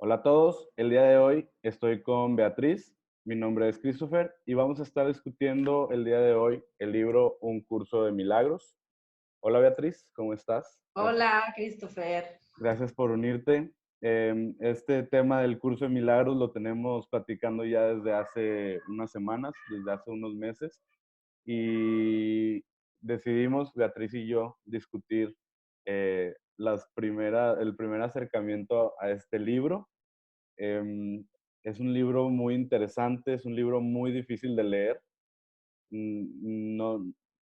Hola a todos, el día de hoy estoy con Beatriz, mi nombre es Christopher y vamos a estar discutiendo el día de hoy el libro Un curso de milagros. Hola Beatriz, ¿cómo estás? Hola, Christopher. Gracias por unirte. Este tema del curso de milagros lo tenemos platicando ya desde hace unas semanas, desde hace unos meses, y decidimos, Beatriz y yo, discutir el primer acercamiento a este libro. Es un libro muy interesante, es un libro muy difícil de leer. No,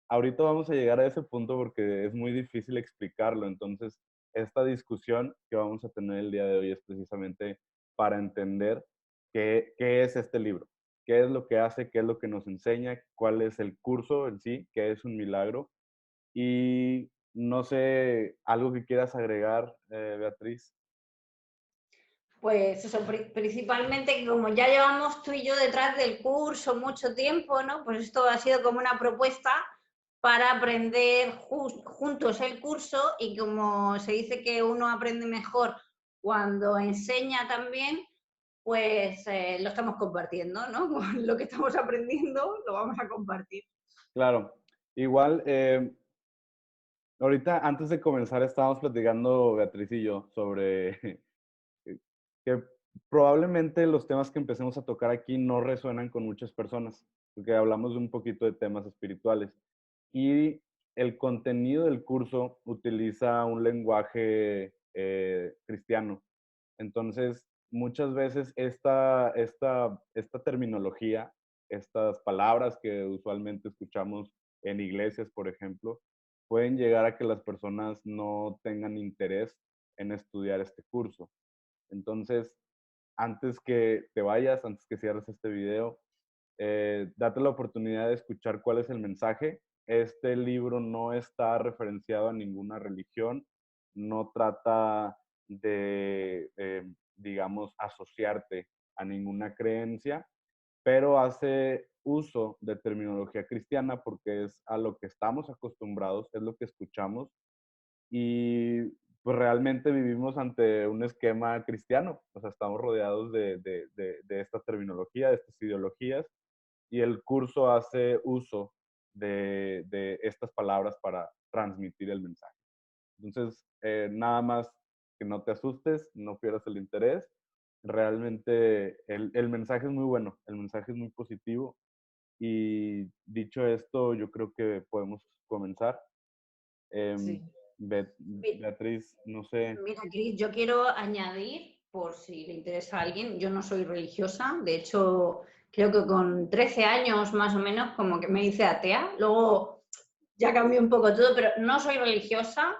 ahorita vamos a llegar a ese punto porque es muy difícil explicarlo. Entonces, esta discusión que vamos a tener el día de hoy es precisamente para entender qué es este libro, qué es lo que hace, qué es lo que nos enseña, cuál es el curso en sí, qué es un milagro. Y no sé, algo que quieras agregar, Beatriz. Pues eso, principalmente que como ya llevamos tú y yo detrás del curso mucho tiempo, ¿no? Pues esto ha sido como una propuesta para aprender juntos el curso y como se dice que uno aprende mejor cuando enseña también, pues lo estamos compartiendo, ¿no? Lo que estamos aprendiendo lo vamos a compartir. Claro, igual, ahorita antes de comenzar estábamos platicando Beatriz y yo sobre que probablemente los temas que empecemos a tocar aquí no resuenan con muchas personas, porque hablamos un poquito de temas espirituales. Y el contenido del curso utiliza un lenguaje cristiano. Entonces, muchas veces esta terminología, estas palabras que usualmente escuchamos en iglesias, por ejemplo, pueden llegar a que las personas no tengan interés en estudiar este curso. Entonces, antes que te vayas, antes que cierres este video, date la oportunidad de escuchar cuál es el mensaje. Este libro no está referenciado a ninguna religión, no trata de, digamos, asociarte a ninguna creencia, pero hace uso de terminología cristiana porque es a lo que estamos acostumbrados, es lo que escuchamos y pues realmente vivimos ante un esquema cristiano, o sea, estamos rodeados de esta terminología, de estas ideologías, y el curso hace uso de estas palabras para transmitir el mensaje. Entonces, nada más que no te asustes, no pierdas el interés. Realmente el mensaje es muy bueno, el mensaje es muy positivo. Y dicho esto, yo creo que podemos comenzar. Em, Sí. Beatriz, no sé. Mira, Cris, yo quiero añadir, por si le interesa a alguien, yo no soy religiosa, de hecho, creo que con 13 años más o menos como que me hice atea, luego ya cambió un poco todo, pero no soy religiosa,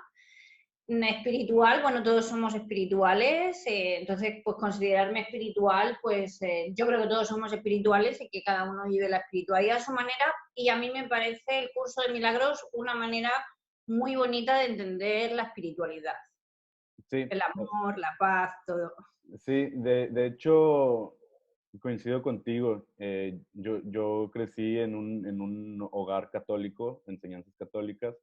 espiritual, bueno, todos somos espirituales, entonces, pues considerarme espiritual, pues yo creo que todos somos espirituales y que cada uno vive la espiritualidad a su manera y a mí me parece el curso de milagros una manera muy bonita de entender la espiritualidad, Sí, el amor, la paz, todo. sí, de hecho, coincido contigo. Yo crecí en un hogar católico, enseñanzas católicas,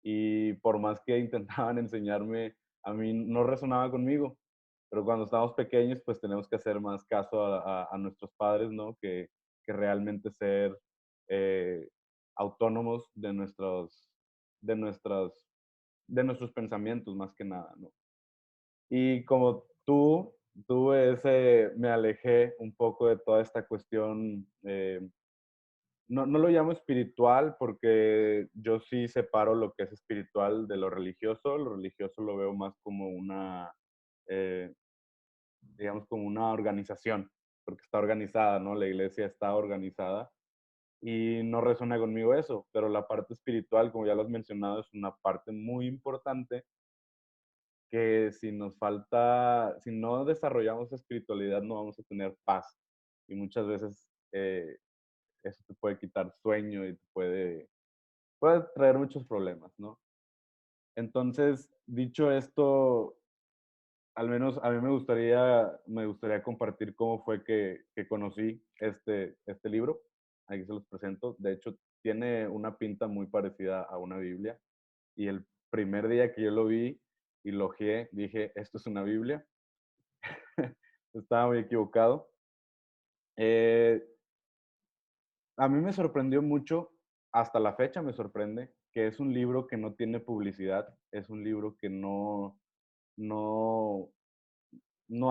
y por más que intentaban enseñarme, a mí no resonaba conmigo. Pero cuando estamos pequeños, pues tenemos que hacer más caso a nuestros padres, ¿no? Que realmente ser eh, autónomos de nuestros, de nuestros pensamientos, más que nada, ¿no? Y como me alejé un poco de toda esta cuestión, no lo llamo espiritual porque yo sí separo lo que es espiritual de lo religioso lo veo más como eh, digamos, como una organización, porque está organizada, ¿no? La iglesia está organizada y no resuena conmigo eso, pero la parte espiritual, como ya lo has mencionado, es una parte muy importante que si no desarrollamos espiritualidad, no vamos a tener paz. Y muchas veces eso te puede quitar sueño y puede traer muchos problemas, ¿no? Entonces, dicho esto, al menos a mí me gustaría compartir cómo fue que conocí este libro. Aquí se los presento. De hecho, tiene una pinta muy parecida a una Biblia. Y el primer día que yo lo vi y lo ojeé, dije, esto es una Biblia. estaba muy equivocado. Eh, a mí me sorprendió mucho, hasta la fecha me sorprende, que es un libro que no tiene publicidad, es un libro que no, no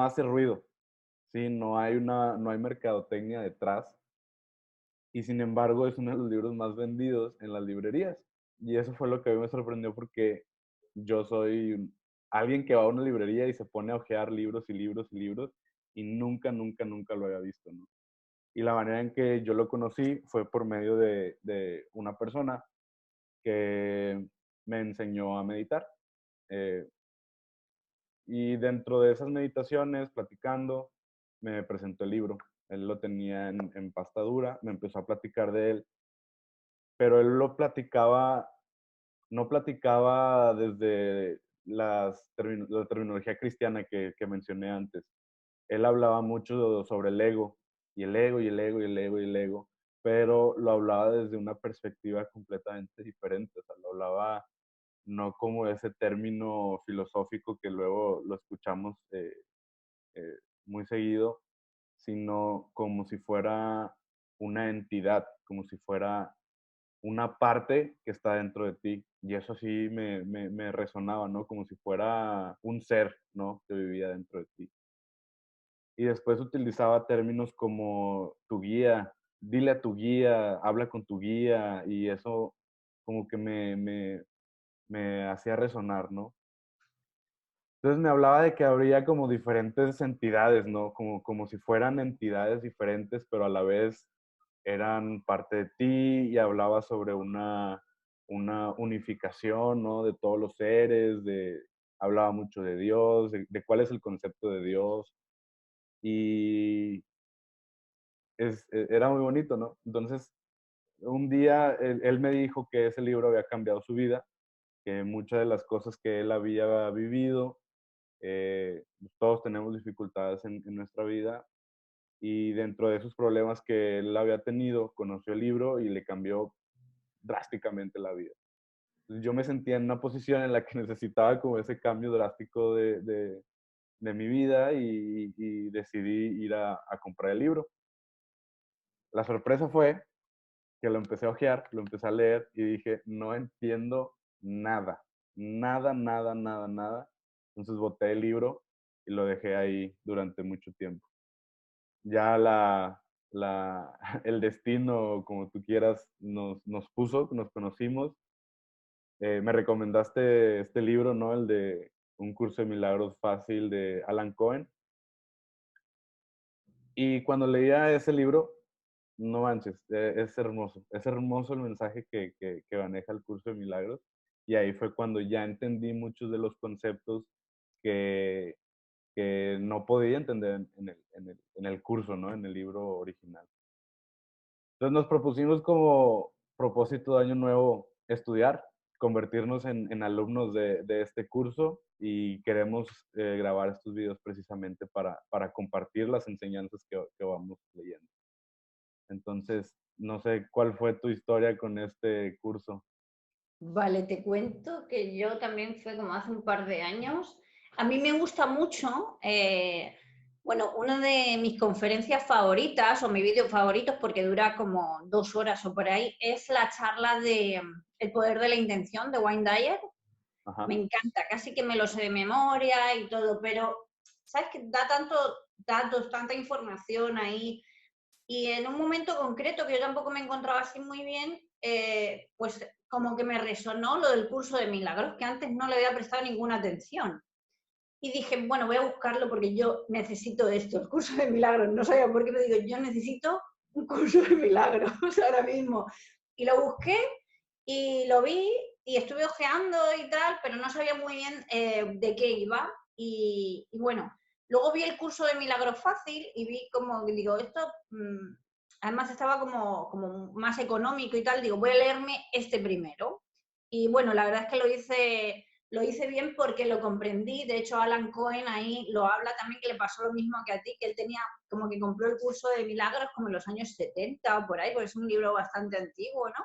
hace ruido, ¿sí? No hay mercadotecnia detrás y sin embargo es uno de los libros más vendidos en las librerías. Y eso fue lo que a mí me sorprendió porque yo soy alguien que va a una librería y se pone a hojear libros y libros y libros y nunca lo había visto, ¿no? Y la manera en que yo lo conocí fue por medio de una persona que me enseñó a meditar. Eh, y dentro de esas meditaciones, platicando, me presentó el libro. Él lo tenía en pasta dura, me empezó a platicar de él, pero él lo platicaba, no platicaba desde la terminología cristiana que mencioné antes. Él hablaba mucho sobre el ego, y el ego, y el ego, y el ego, y el ego, pero lo hablaba desde una perspectiva completamente diferente. O sea, lo hablaba no como ese término filosófico que luego lo escuchamos eh, muy seguido, sino como si fuera una entidad, como si fuera una parte que está dentro de ti. Y eso sí me resonaba, ¿no? Como si fuera un ser, ¿no? Que vivía dentro de ti. Y después utilizaba términos como tu guía, dile a tu guía, habla con tu guía, y eso como que me hacía resonar, ¿no? Entonces me hablaba de que habría como diferentes entidades, ¿no? Como si fueran entidades diferentes, pero a la vez eran parte de ti y hablaba sobre una unificación, ¿no? De todos los seres, hablaba mucho de Dios, de cuál es el concepto de Dios y era muy bonito, ¿no? Entonces, un día él me dijo que ese libro había cambiado su vida, que muchas de las cosas que él había vivido, todos tenemos dificultades en nuestra vida y dentro de esos problemas que él había tenido, conoció el libro y le cambió drásticamente la vida. Entonces, yo me sentía en una posición en la que necesitaba como ese cambio drástico de mi vida y decidí ir a comprar el libro. La sorpresa fue que lo empecé a hojear, lo empecé a leer y dije, no entiendo nada, nada. Entonces boté el libro y lo dejé ahí durante mucho tiempo. Ya el destino, como tú quieras, nos puso, nos conocimos. Me recomendaste este libro, ¿no? El de Un curso de milagros fácil de Alan Cohen. Y cuando leía ese libro, no manches, es hermoso el mensaje que maneja el curso de milagros. Y ahí fue cuando ya entendí muchos de los conceptos que, que no podía entender en el curso, ¿no? En el libro original. Entonces nos propusimos como propósito de año nuevo estudiar, convertirnos en alumnos de este curso y queremos grabar estos videos precisamente para compartir las enseñanzas que vamos leyendo. Entonces, no sé cuál fue tu historia con este curso. Vale, te cuento que yo también fue como hace un par de años. A mí me gusta mucho, bueno, una de mis conferencias favoritas o mis vídeos favoritos, porque dura como 2 horas o por ahí, es la charla de El poder de la intención de Wayne Dyer. Me Ajá. encanta, casi que me lo sé de memoria y todo, pero sabes que da tanto datos, tanta información ahí y en un momento concreto que yo tampoco me encontraba así muy bien, pues como que me resonó lo del curso de milagros, que antes no le había prestado ninguna atención. Y dije, bueno, voy a buscarlo porque yo necesito esto, el curso de milagros. No sabía por qué, me digo, yo necesito un curso de milagros ahora mismo. Y lo busqué y lo vi y estuve ojeando y tal, pero no sabía muy bien de qué iba. Y bueno, luego vi el curso de Milagros Fácil y vi como, digo, esto, además estaba como más económico y tal, digo, voy a leerme este primero. Y bueno, la verdad es que lo hice bien porque lo comprendí. De hecho, Alan Cohen ahí lo habla también, que le pasó lo mismo que a ti, que él tenía como que compró el curso de milagros como en los años 70 o por ahí, porque es un libro bastante antiguo, ¿no?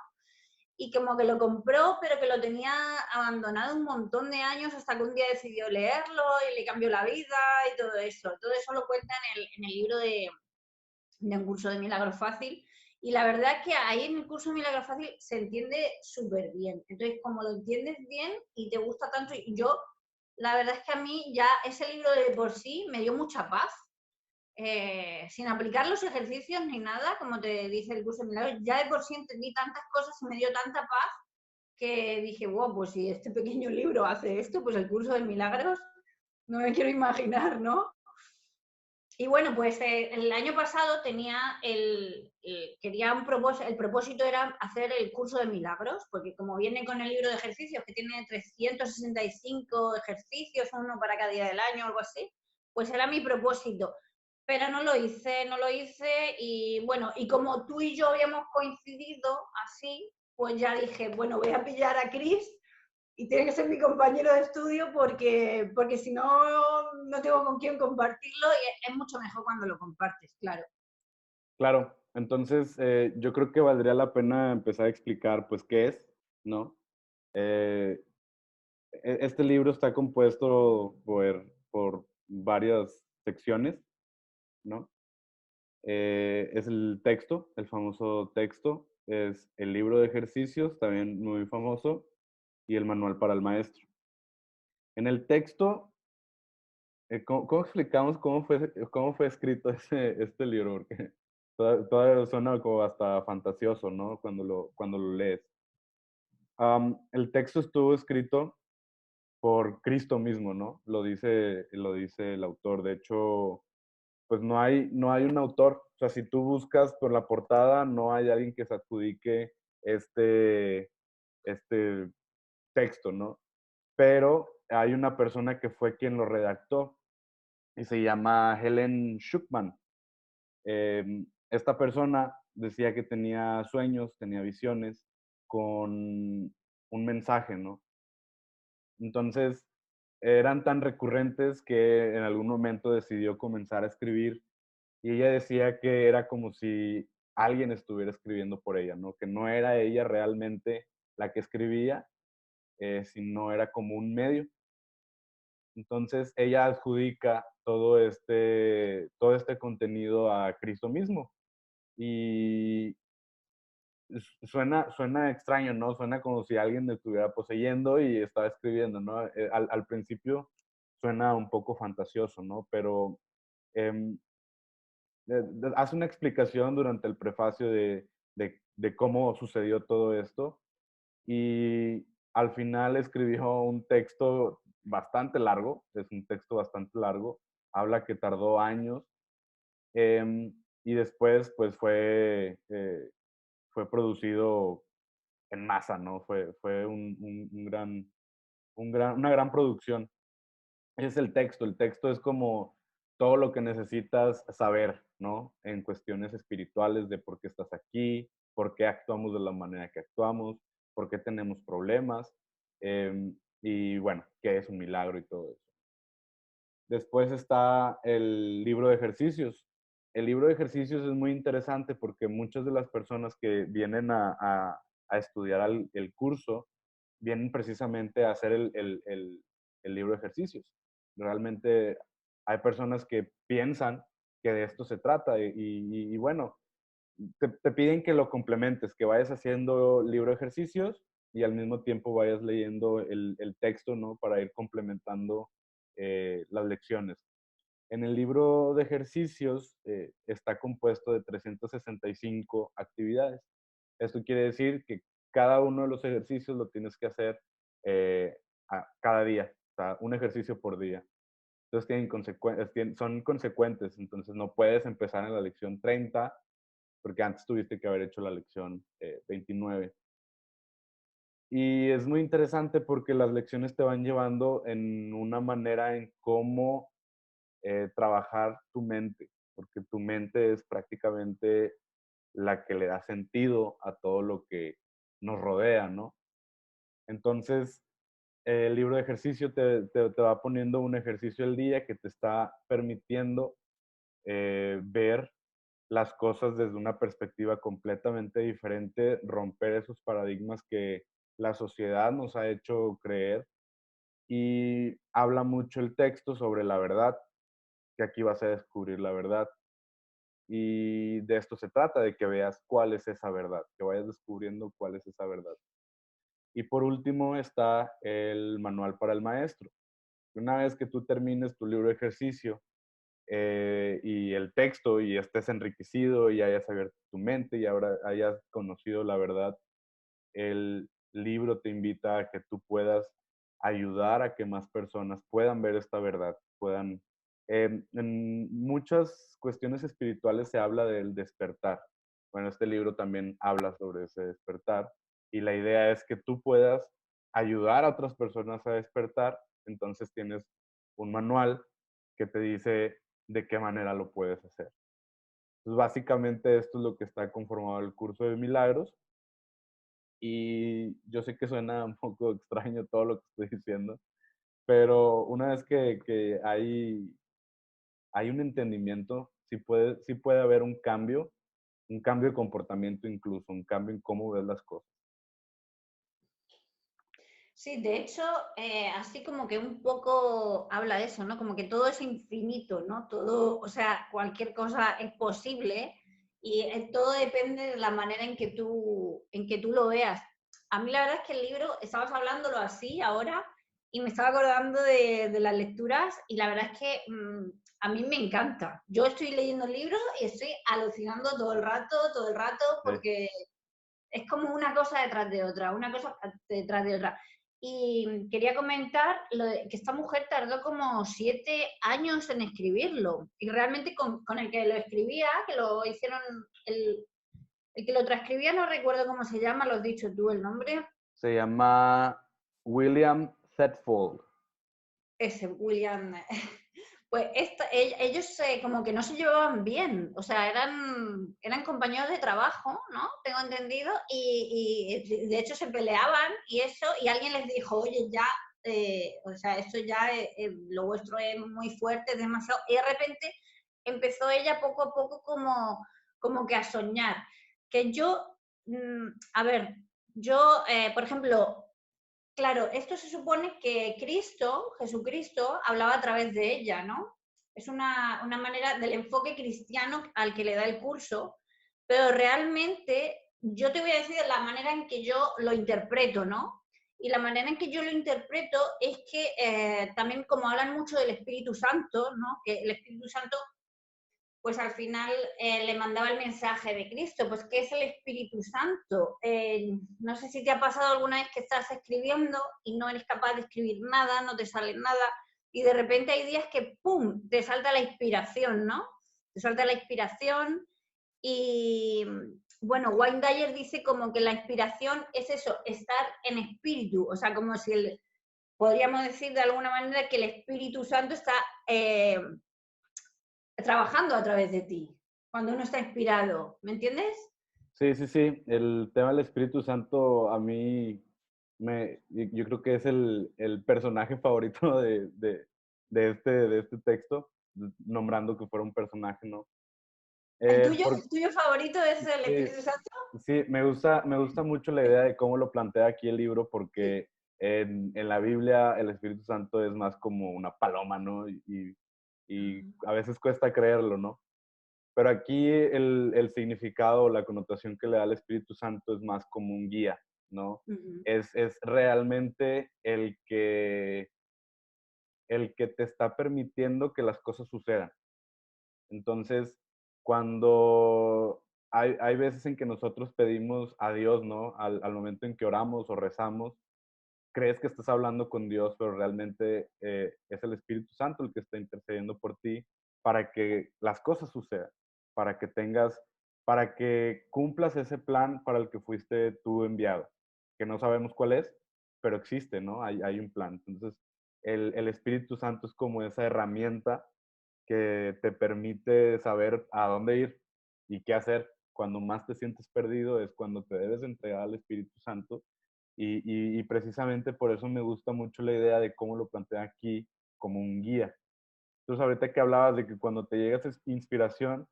y como que lo compró, pero que lo tenía abandonado un montón de años hasta que un día decidió leerlo y le cambió la vida y todo eso. Todo eso lo cuenta en el libro de Un curso de milagro fácil. Y la verdad es que ahí en el curso de milagro fácil se entiende súper bien. Entonces, como lo entiendes bien y te gusta tanto, y yo, la verdad es que a mí ya ese libro de por sí me dio mucha paz. Sin aplicar los ejercicios ni nada, como te dice el curso de milagros, ya de por sí entendí tantas cosas y me dio tanta paz que dije, wow, pues si este pequeño libro hace esto, pues el curso de milagros, no me quiero imaginar, ¿no? Y bueno, pues el año pasado tenía quería el propósito era hacer el curso de milagros, porque como viene con el libro de ejercicios, que tiene 365 ejercicios, uno para cada día del año, algo así, pues era mi propósito. Pero no lo hice y bueno, y como tú y yo habíamos coincidido así, pues ya dije, bueno, voy a pillar a Chris y tiene que ser mi compañero de estudio porque si no, no tengo con quién compartirlo y es mucho mejor cuando lo compartes, claro. Claro, entonces yo creo que valdría la pena empezar a explicar, pues, qué es, ¿no? Eh, este libro está compuesto por varias secciones, ¿no? Es el texto, el famoso texto, es el libro de ejercicios, también muy famoso, y el manual para el maestro. En el texto, ¿cómo explicamos cómo fue escrito este libro? Porque todavía suena como hasta fantasioso, ¿no? Cuando lo lees. El texto estuvo escrito por Cristo mismo, ¿no? Lo dice el autor. De hecho, pues no hay un autor. O sea, si tú buscas por la portada, no hay alguien que se adjudique este, este texto, ¿no? Pero hay una persona que fue quien lo redactó y se llama Helen Schuckman. Esta persona decía que tenía sueños, tenía visiones con un mensaje, ¿no? Entonces, eran tan recurrentes que en algún momento decidió comenzar a escribir y ella decía que era como si alguien estuviera escribiendo por ella, ¿no? Que no era ella realmente la que escribía, sino era como un medio. Entonces, ella adjudica todo este contenido a Cristo mismo. Y suena extraño, ¿no? Suena como si alguien me estuviera poseyendo y estaba escribiendo, ¿no? Al principio suena un poco fantasioso, ¿no? Pero em, hace una explicación durante el prefacio de cómo sucedió todo esto y al final escribió un texto bastante largo, es un texto bastante largo, habla que tardó años y después pues fue producido en masa, ¿no? Fue una gran producción. Ese es el texto es como todo lo que necesitas saber, ¿no? En cuestiones espirituales de por qué estás aquí, por qué actuamos de la manera que actuamos, por qué tenemos problemas, y bueno, qué es un milagro y todo eso. Después está el libro de ejercicios. El libro de ejercicios es muy interesante porque muchas de las personas que vienen a estudiar el curso vienen precisamente a hacer el libro de ejercicios. Realmente hay personas que piensan que de esto se trata y bueno, te piden que lo complementes, que vayas haciendo libro de ejercicios y al mismo tiempo vayas leyendo el texto, ¿no? Para ir complementando las lecciones. En el libro de ejercicios está compuesto de 365 actividades. Esto quiere decir que cada uno de los ejercicios lo tienes que hacer cada día, o sea, un ejercicio por día. Entonces son consecuentes, entonces no puedes empezar en la lección 30 porque antes tuviste que haber hecho la lección 29. Y es muy interesante porque las lecciones te van llevando en una manera en cómo trabajar tu mente, porque tu mente es prácticamente la que le da sentido a todo lo que nos rodea, ¿no? Entonces, el libro de ejercicio te va poniendo un ejercicio al día que te está permitiendo ver las cosas desde una perspectiva completamente diferente, romper esos paradigmas que la sociedad nos ha hecho creer. Y habla mucho el texto sobre la verdad, que aquí vas a descubrir la verdad. Y de esto se trata, de que veas cuál es esa verdad, que vayas descubriendo cuál es esa verdad. Y por último está el manual para el maestro. Una vez que tú termines tu libro de ejercicio y el texto y estés enriquecido y hayas abierto tu mente y ahora hayas conocido la verdad, el libro te invita a que tú puedas ayudar a que más personas puedan ver esta verdad, puedan... en muchas cuestiones espirituales se habla del despertar. Bueno, este libro también habla sobre ese despertar y la idea es que tú puedas ayudar a otras personas a despertar. Entonces tienes un manual que te dice de qué manera lo puedes hacer. Entonces, básicamente esto es lo que está conformado el curso de milagros. Y yo sé que suena un poco extraño todo lo que estoy diciendo, pero una vez que hay un entendimiento, sí puede haber un cambio de comportamiento incluso, un cambio en cómo ves las cosas. Sí, de hecho, así como que un poco habla de eso, ¿no? Como que todo es infinito, ¿no? Todo, o sea, cualquier cosa es posible y todo depende de la manera en que tú lo veas. A mí la verdad es que el libro, estabas hablándolo así ahora y me estaba acordando de las lecturas y la verdad es que a mí me encanta. Yo estoy leyendo el libro y estoy alucinando todo el rato, Sí. porque es como una cosa detrás de otra, una cosa detrás de otra. Y quería comentar que esta mujer tardó como 7 años en escribirlo. Y realmente con el que lo escribía, que lo hicieron, el que lo transcribía, no recuerdo cómo se llama, lo has dicho tú el nombre. Se llama William Thetford. Ese, William. Pues ellos como que no se llevaban bien, o sea, eran compañeros de trabajo, ¿no? Tengo entendido, y de hecho se peleaban y eso, y alguien les dijo, oye, ya, o sea, esto ya, lo vuestro es muy fuerte, es demasiado, y de repente empezó ella poco a poco como que a soñar, que yo, a ver, yo, por ejemplo, claro, esto se supone que Cristo, Jesucristo, hablaba a través de ella, ¿no? Es una manera del enfoque cristiano al que le da el curso, pero realmente yo te voy a decir la manera en que yo lo interpreto, ¿no? Y la manera en que yo lo interpreto es que también como hablan mucho del Espíritu Santo, ¿no? Que el Espíritu Santo pues al final le mandaba el mensaje de Cristo, pues ¿qué es el Espíritu Santo? No sé si te ha pasado alguna vez que estás escribiendo y no eres capaz de escribir nada, no te sale nada, y de repente hay días que ¡pum!, te salta la inspiración, ¿no? Te salta la inspiración y, bueno, Wayne Dyer dice como que la inspiración es eso, estar en espíritu, o sea, como si podríamos decir de alguna manera que el Espíritu Santo está trabajando a través de ti, cuando uno está inspirado, ¿me entiendes? Sí, sí, sí. El tema del Espíritu Santo a mí yo creo que es el personaje favorito de este texto, nombrando que fuera un personaje, ¿no? El tuyo favorito es el Sí, Espíritu Santo? sí, me gusta mucho la idea de cómo lo plantea aquí el libro, porque en la Biblia el Espíritu Santo es más como una paloma, ¿no? Y a veces cuesta creerlo, ¿no? Pero aquí el significado, la connotación que le da el Espíritu Santo es más como un guía, ¿no? Uh-huh. Es realmente el que te está permitiendo que las cosas sucedan. Entonces, cuando hay veces en que nosotros pedimos a Dios, ¿no? Al momento en que oramos o rezamos, crees que estás hablando con Dios, pero realmente es el Espíritu Santo el que está intercediendo por ti para que las cosas sucedan, para que tengas, para que cumplas ese plan para el que fuiste tú enviado, que no sabemos cuál es, pero existe, ¿no? Hay un plan. Entonces, el Espíritu Santo es como esa herramienta que te permite saber a dónde ir y qué hacer. Cuando más te sientes perdido es cuando te debes entregar al Espíritu Santo y precisamente por eso me gusta mucho la idea de cómo lo plantea aquí como un guía. Entonces, ahorita que hablabas de que cuando te llega esa inspiración,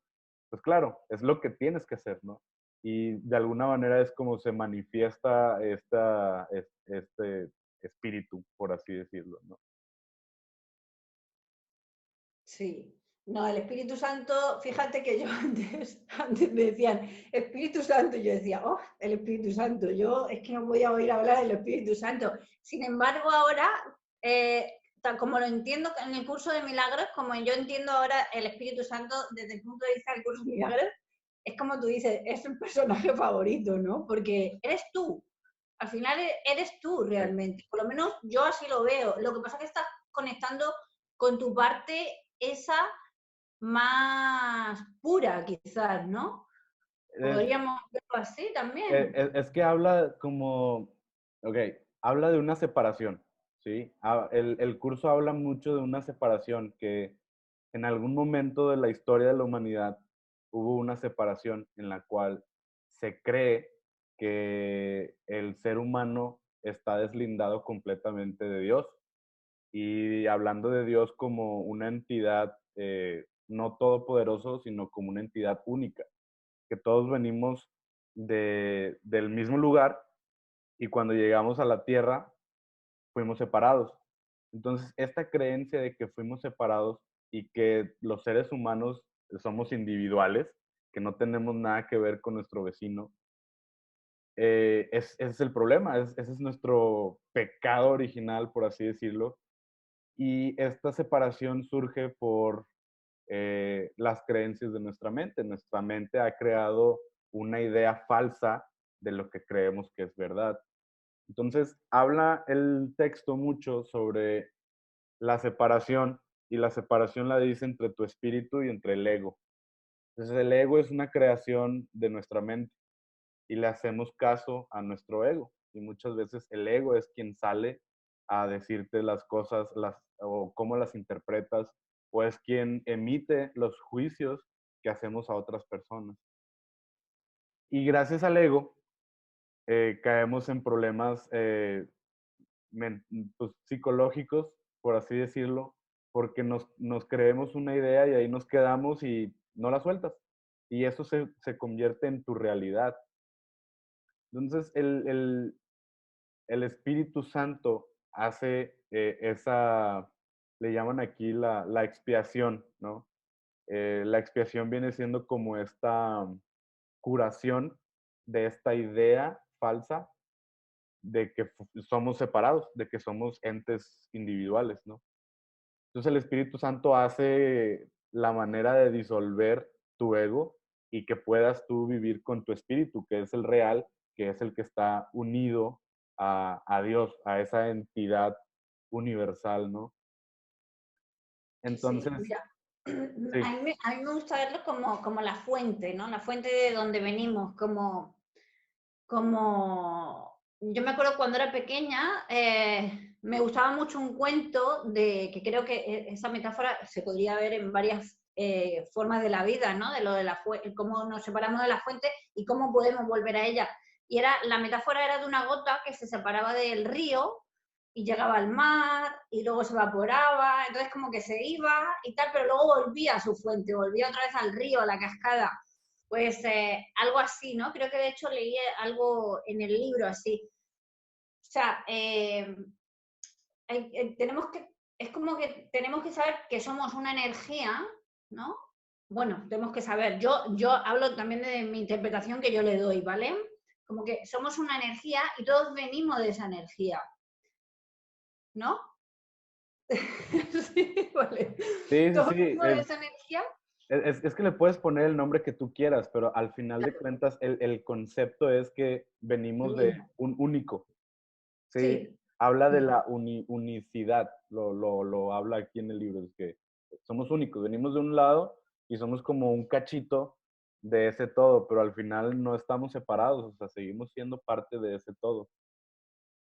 pues claro, es lo que tienes que hacer, ¿no? Y de alguna manera es como se manifiesta este espíritu, por así decirlo, ¿no? Sí. No, el Espíritu Santo, fíjate que yo antes me decían Espíritu Santo, y yo decía, oh, el Espíritu Santo, yo es que no voy a oír hablar del Espíritu Santo. Sin embargo, ahora, tal como lo entiendo en el curso de milagros, como yo entiendo ahora el Espíritu Santo desde el punto de vista del curso de milagros, es como tú dices, es un personaje favorito, ¿no? Porque eres tú, al final eres tú Sí. realmente, por lo menos yo así lo veo. Lo que pasa es que estás conectando con tu parte esa más pura, quizás, ¿no? Es, Podríamos verlo así e también. es que habla como, okey, habla de una separación, ¿sí? El curso habla mucho de una separación que en algún momento de la historia de la humanidad hubo una separación en la cual se cree que el ser humano está deslindado completamente de Dios. Y hablando de Dios como una entidad, no todopoderoso, sino como una entidad única, que todos venimos del mismo lugar y cuando llegamos a la tierra fuimos separados. Entonces, esta creencia de que fuimos separados y que los seres humanos somos individuales, que no tenemos nada que ver con nuestro vecino, ese es el problema, ese es nuestro pecado original, por así decirlo. Y esta separación surge por las creencias de nuestra mente. Nuestra mente ha creado una idea falsa de lo que creemos que es verdad. Entonces, habla el texto mucho sobre la separación y la separación la dice entre tu espíritu y entre el ego. Entonces, el ego es una creación de nuestra mente y le hacemos caso a nuestro ego. Y muchas veces el ego es quien sale a decirte las cosas o cómo las interpretas, o es quien emite los juicios que hacemos a otras personas. Y gracias al ego caemos en problemas pues, psicológicos, por así decirlo, porque nos creemos una idea y ahí nos quedamos y no la sueltas. Y eso se convierte en tu realidad. Entonces, el Espíritu Santo hace le llaman aquí la expiación, ¿no? La expiación viene siendo como esta curación de esta idea falsa de que somos separados, de que somos entes individuales, ¿no? Entonces el Espíritu Santo hace la manera de disolver tu ego y que puedas tú vivir con tu espíritu, que es el real, que es el que está unido a Dios, a esa entidad universal, ¿no? Sí, Entonces, mira, sí, a mí me gusta verlo como la fuente, ¿no? La fuente de donde venimos, como yo me acuerdo cuando era pequeña, me gustaba mucho un cuento de que creo que esa metáfora se podría ver en varias formas de la vida, ¿no? De lo de la cómo nos separamos de la fuente y cómo podemos volver a ella. Y la metáfora era de una gota que se separaba del río y llegaba al mar y luego se evaporaba, entonces como que se iba y tal, pero luego volvía a su fuente, volvía otra vez al río, a la cascada. Pues algo así, ¿no? Creo que de hecho leí algo en el libro así. O sea, tenemos que, es como que tenemos que saber que somos una energía, ¿no? Bueno, tenemos que saber, yo hablo también de mi interpretación que yo le doy, ¿vale? Como que somos una energía y todos venimos de esa energía, ¿no? Sí, vale. sí, sí, Todos sí. venimos de esa energía. Es que le puedes poner el nombre que tú quieras, pero al final de cuentas el concepto es que Lo venimos de mismo. un único. Sí, Sí. habla de la unicidad, lo habla aquí en el libro, es que somos únicos, venimos de un lado y somos como un cachito de ese todo, pero al final no estamos separados, o sea, seguimos siendo parte de ese todo.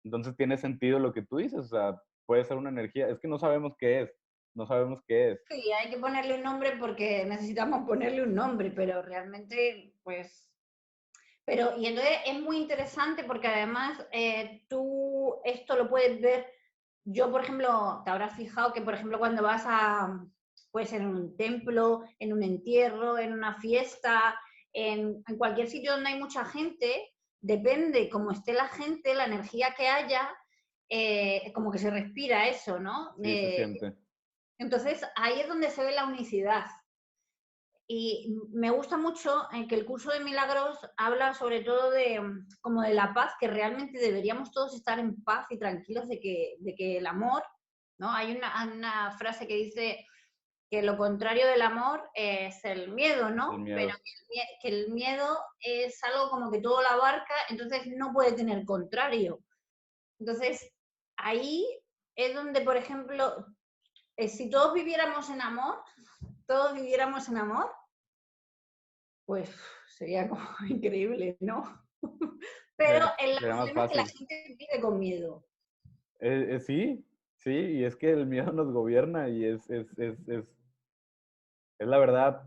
Entonces tiene sentido lo que tú dices, o sea, puede ser una energía, es que no sabemos qué es, no sabemos qué es. Sí, hay que ponerle un nombre porque necesitamos ponerle un nombre, pero realmente, pues... Pero, y entonces es muy interesante porque además tú esto lo puedes ver. Yo, por ejemplo, te habrás fijado que, por ejemplo, cuando vas a, puede ser en un templo, en un entierro, en una fiesta, en cualquier sitio donde hay mucha gente, depende cómo esté la gente, la energía que haya, como que se respira eso, ¿no? Sí, se siente. Entonces ahí es donde se ve la unicidad. Y me gusta mucho que el curso de milagros habla sobre todo de como de la paz, que realmente deberíamos todos estar en paz y tranquilos de que el amor, ¿no? Hay una frase que dice que lo contrario del amor es el miedo, El ¿no? Pero miedo. que el miedo es algo como que todo lo abarca, entonces no puede tener contrario. Entonces, ahí es donde, por ejemplo, si todos viviéramos en amor, todos viviéramos en amor, pues sería como increíble, ¿no? Pero el Sería más problema es que la fácil. gente vive con miedo. Sí, sí, y es que el miedo nos gobierna y es la verdad,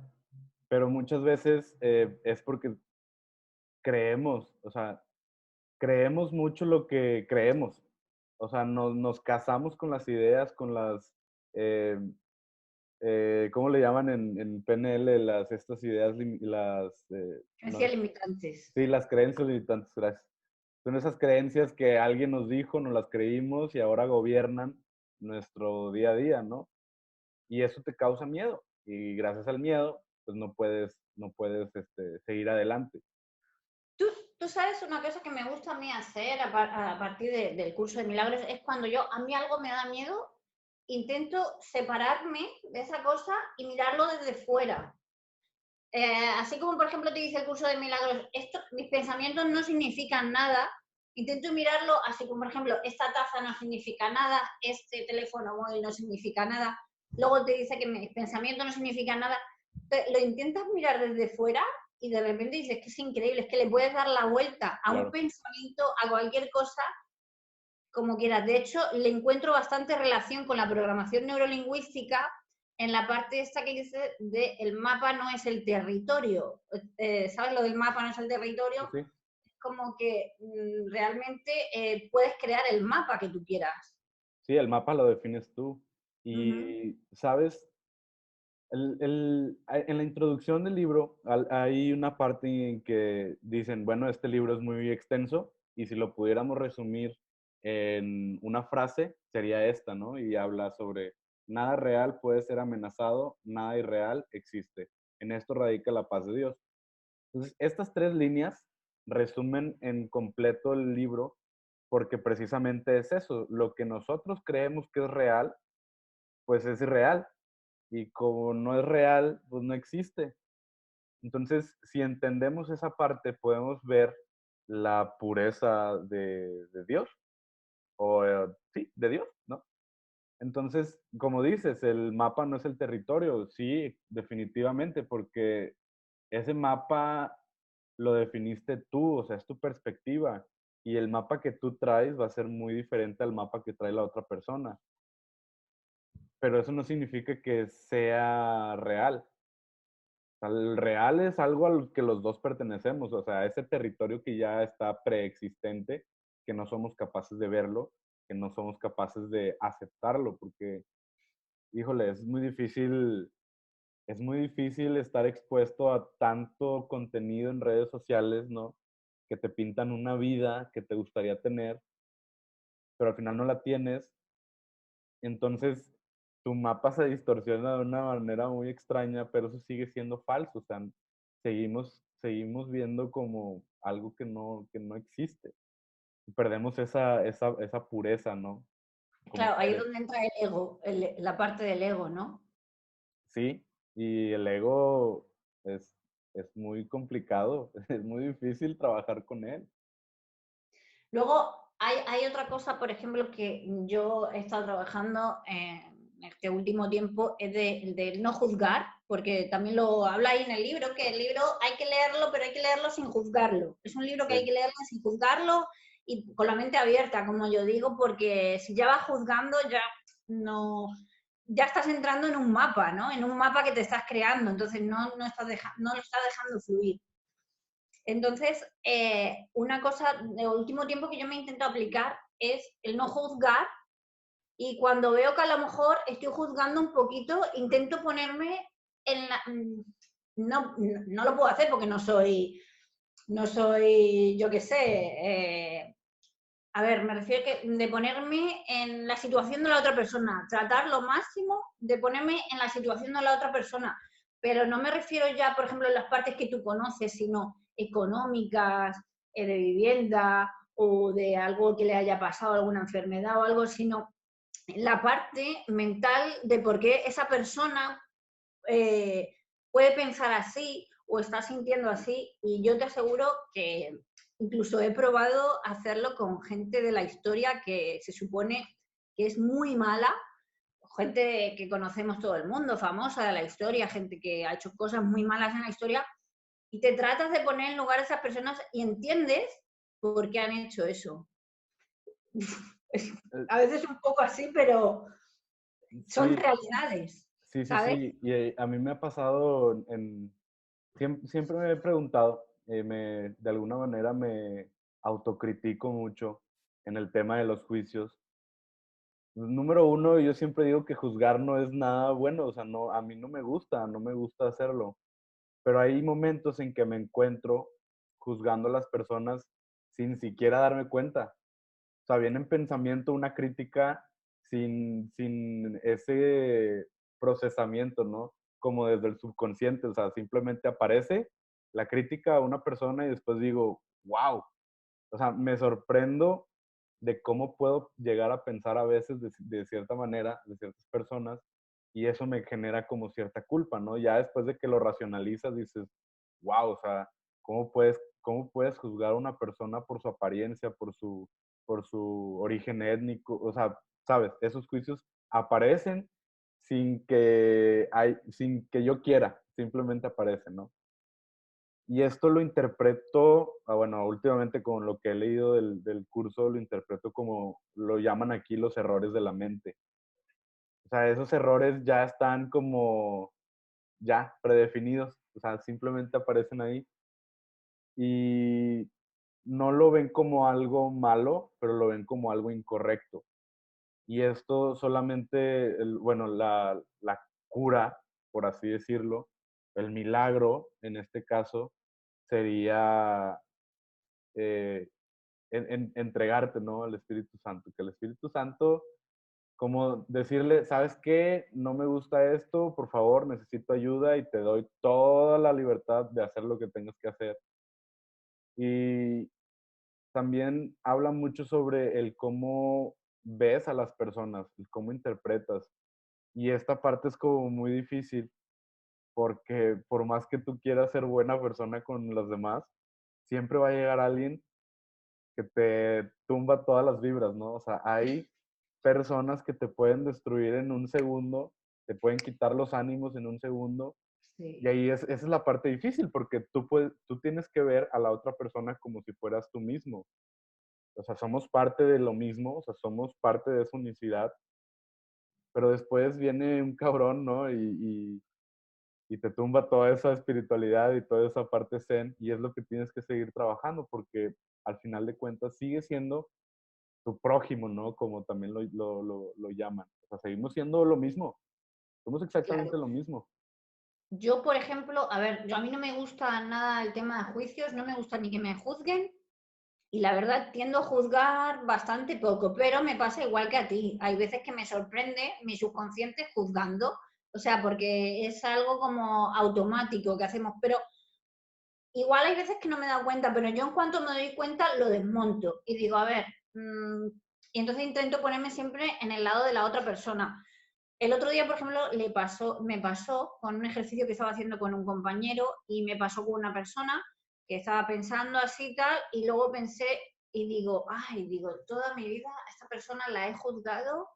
pero muchas veces es porque creemos, o sea, creemos mucho lo que creemos. O sea, nos casamos con las ideas, con las, eh, ¿cómo le llaman en PNL? Estas ideas, Creencias limitantes. sí, las creencias limitantes, gracias. Son esas creencias que alguien nos dijo, nos las creímos y ahora gobiernan nuestro día a día, ¿no? Y eso te causa miedo. Y gracias al miedo, pues no puedes seguir adelante. Tú, tú sabes una cosa que me gusta a mí hacer a partir del curso de milagros es cuando a mí algo me da miedo, intento separarme de esa cosa y mirarlo desde fuera. Así como, por ejemplo, te dice el curso de milagros, mis pensamientos no significan nada, intento mirarlo así como, por ejemplo, esta taza no significa nada, este teléfono móvil no significa nada, luego te dice que mis pensamientos no significan nada, lo intentas mirar desde fuera y de repente dices que es increíble, es que le puedes dar la vuelta a un Claro. pensamiento, a cualquier cosa, como quieras. De hecho, le encuentro bastante relación con la programación neurolingüística en la parte esta que dice de el mapa no es el territorio. ¿Sabes lo del mapa no es el Sí, territorio? sí. Como que realmente puedes crear el mapa que tú quieras. Sí, el mapa lo defines tú. Uh -huh. Y, ¿sabes? En la introducción del libro hay una parte en que dicen, bueno, este libro es muy extenso y si lo pudiéramos resumir en una frase, sería esta, ¿no? Y habla sobre, nada real puede ser amenazado, nada irreal existe. En esto radica la paz de Dios. Entonces, estas tres líneas resumen en completo el libro porque precisamente es eso, lo que nosotros creemos que es real, pues es irreal y como no es real, pues no existe. Entonces, si entendemos esa parte, podemos ver la pureza de Dios, o sí, de Dios, ¿no? Entonces, como dices, el mapa no es el territorio, sí, definitivamente, porque ese mapa lo definiste tú, o sea, es tu perspectiva, y el mapa que tú traes va a ser muy diferente al mapa que trae la otra persona, pero eso no significa que sea real. El real es algo al que los dos pertenecemos, o sea, ese territorio que ya está preexistente, que no somos capaces de verlo, que no somos capaces de aceptarlo, porque, híjole, es muy difícil estar expuesto a tanto contenido en redes sociales, ¿no? Que te pintan una vida que te gustaría tener, pero al final no la tienes. Entonces, tu mapa se distorsiona de una manera muy extraña, pero eso sigue siendo falso. O sea, seguimos viendo como algo que no existe. Perdemos esa pureza, ¿no? Como Claro, ahí es seres. donde entra el ego, la parte del ego, ¿no? Sí, y el ego es muy complicado, es muy difícil trabajar con él. Luego, hay otra cosa, por ejemplo, que yo he estado trabajando en este último tiempo, es de no juzgar, porque también lo habla ahí en el libro, que el libro hay que leerlo, pero hay que leerlo sin juzgarlo. Es un libro que hay Sí, que leerlo sin juzgarlo y con la mente abierta, como yo digo, porque si ya vas juzgando, ya no, ya estás entrando en un mapa, ¿no? En un mapa que te estás creando, entonces no lo estás dejando fluir. Entonces, una cosa de último tiempo que yo me intento aplicar es el no juzgar, Y cuando veo que a lo mejor estoy juzgando un poquito, intento ponerme en la... No lo puedo hacer porque no soy, yo qué sé, a ver, me refiero de ponerme en la situación de la otra persona, tratar lo máximo de ponerme en la situación de la otra persona, pero no me refiero ya, por ejemplo, en las partes que tú conoces, sino económicas, de vivienda o de algo que le haya pasado, alguna enfermedad o algo, sino la parte mental de por qué esa persona eh, puede pensar así o está sintiendo así. Y yo te aseguro que incluso he probado hacerlo con gente de la historia que se supone que es muy mala, gente que conocemos todo el mundo, famosa de la historia, gente que ha hecho cosas muy malas en la historia, y te tratas de poner en lugar a esas personas y entiendes por qué han hecho eso. Eh, A veces un poco así, pero son Sí, realidades, sí, sí, ¿sabes? sí. Y a mí me ha pasado siempre me he preguntado, de alguna manera me autocritico mucho en el tema de los juicios. Número uno, yo siempre digo que juzgar no es nada bueno, o sea, no, a mí no me gusta hacerlo, pero hay momentos en que me encuentro juzgando a las personas sin siquiera darme cuenta. O sea, viene en pensamiento una crítica sin ese procesamiento, ¿no? Como desde el subconsciente, o sea, simplemente aparece la crítica a una persona y después digo, wow, o sea, me sorprendo de cómo puedo llegar a pensar a veces de cierta manera, de ciertas personas, y eso me genera como cierta culpa, ¿no? Ya después de que lo racionalizas, dices, wow, o sea, cómo puedes juzgar a una persona por su apariencia, por su origen étnico? O sea, sabes, esos juicios aparecen sin que yo quiera, simplemente aparecen, ¿no? Y esto lo interpreto, bueno, últimamente con lo que he leído del curso, lo interpreto como lo llaman aquí los errores de la mente. O sea, esos errores ya están como ya predefinidos, o sea, simplemente aparecen ahí y no lo ven como algo malo, pero lo ven como algo incorrecto. Y esto solamente, bueno, la cura, por así decirlo, el milagro en este caso, sería eh, entregarte, ¿no? Al Espíritu Santo. Que el Espíritu Santo, como decirle, ¿sabes qué? No me gusta esto, por favor, necesito ayuda y te doy toda la libertad de hacer lo que tengas que hacer. Y también habla mucho sobre el cómo ves a las personas, el cómo interpretas. Y esta parte es como muy difícil porque por más que tú quieras ser buena persona con los demás, siempre va a llegar alguien que te tumba todas las vibras, ¿no? O sea, hay personas que te pueden destruir en un segundo, te pueden quitar los ánimos en un segundo, y Sí. ahí esa es la parte difícil, porque tú tienes que ver a la otra persona como si fueras tú mismo. O sea, somos parte de lo mismo, o sea, somos parte de esa unicidad, pero después viene un cabrón, ¿no? Y te tumba toda esa espiritualidad y toda esa parte zen, y es lo que tienes que seguir trabajando, porque al final de cuentas sigue siendo tu prójimo, ¿no? Como también lo llaman. O sea, seguimos siendo lo mismo, somos exactamente Claro. lo mismo. Yo, por ejemplo, a ver, a mí no me gusta nada el tema de juicios, no me gusta ni que me juzguen y la verdad tiendo a juzgar bastante poco, pero me pasa igual que a ti. Hay veces que me sorprende mi subconsciente juzgando, o sea, porque es algo como automático que hacemos, pero igual hay veces que no me he dado cuenta, pero yo en cuanto me doy cuenta lo desmonto y digo, a ver, y entonces intento ponerme siempre en el lado de la otra persona. El otro día, por ejemplo, me pasó con un ejercicio que estaba haciendo con un compañero y me pasó con una persona que estaba pensando así y tal, y luego pensé y digo, ay, digo, toda mi vida a esta persona la he juzgado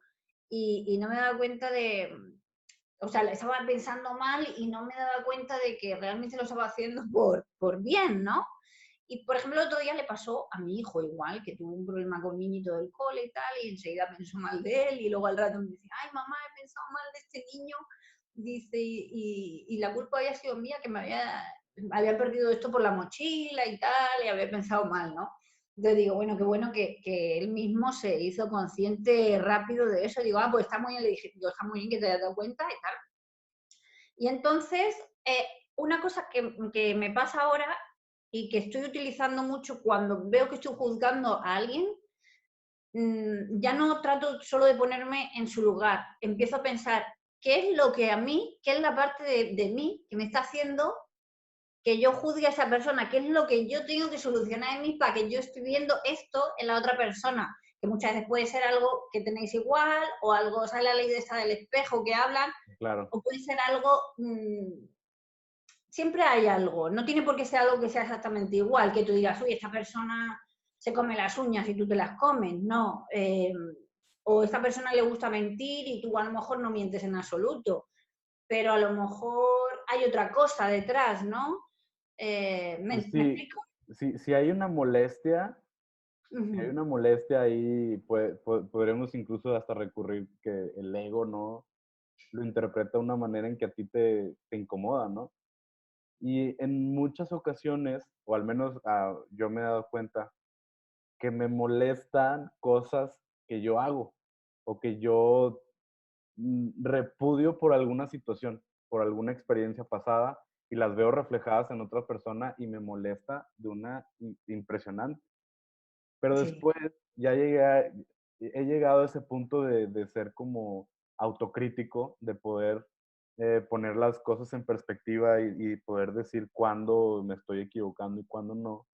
y no me he dado cuenta de, o sea, estaba pensando mal y no me daba cuenta de que realmente lo estaba haciendo por bien, ¿no? Y, por ejemplo, el otro día le pasó a mi hijo igual, que tuvo un problema con un niñito del cole y tal, y enseguida pensó mal de él, y luego al rato me decía, ay, mamá, he pensado mal de este niño, dice, y la culpa había sido mía, que había perdido esto por la mochila y tal, y había pensado mal, ¿no? Yo digo, bueno, qué bueno que él mismo se hizo consciente rápido de eso. Digo, pues está muy bien, le dije, digo, está muy bien que te hayas dado cuenta y tal. Y entonces, una cosa que me pasa ahora y que estoy utilizando mucho cuando veo que estoy juzgando a alguien, ya no trato solo de ponerme en su lugar, empiezo a pensar qué es lo que a mí, qué es la parte de mí que me está haciendo que yo juzgue a esa persona, qué es lo que yo tengo que solucionar en mí para que yo esté viendo esto en la otra persona, que muchas veces puede ser algo que tenéis igual, o algo, sale la ley de esta del espejo que hablan, Claro. o puede ser algo, siempre hay algo, no tiene por qué ser algo que sea exactamente igual, que tú digas, uy, esta persona se come las uñas y tú te las comes, no, o esta persona le gusta mentir y tú a lo mejor no mientes en absoluto, pero a lo mejor hay otra cosa detrás, ¿no? Pues ¿Me sí, explico? si hay una molestia, si hay Ujú. una molestia ahí, podremos incluso hasta recurrir que el ego no lo interpreta de una manera en que a ti te incomoda, ¿no? Y en muchas ocasiones, o al menos yo me he dado cuenta, que me molestan cosas que yo hago o que yo repudio por alguna situación, por alguna experiencia pasada y las veo reflejadas en otra persona y me molesta de una impresionante. Pero Sí, después ya he llegado a ese punto de ser como autocrítico, de poder poner las cosas en perspectiva y poder decir cuándo me estoy equivocando y cuándo no,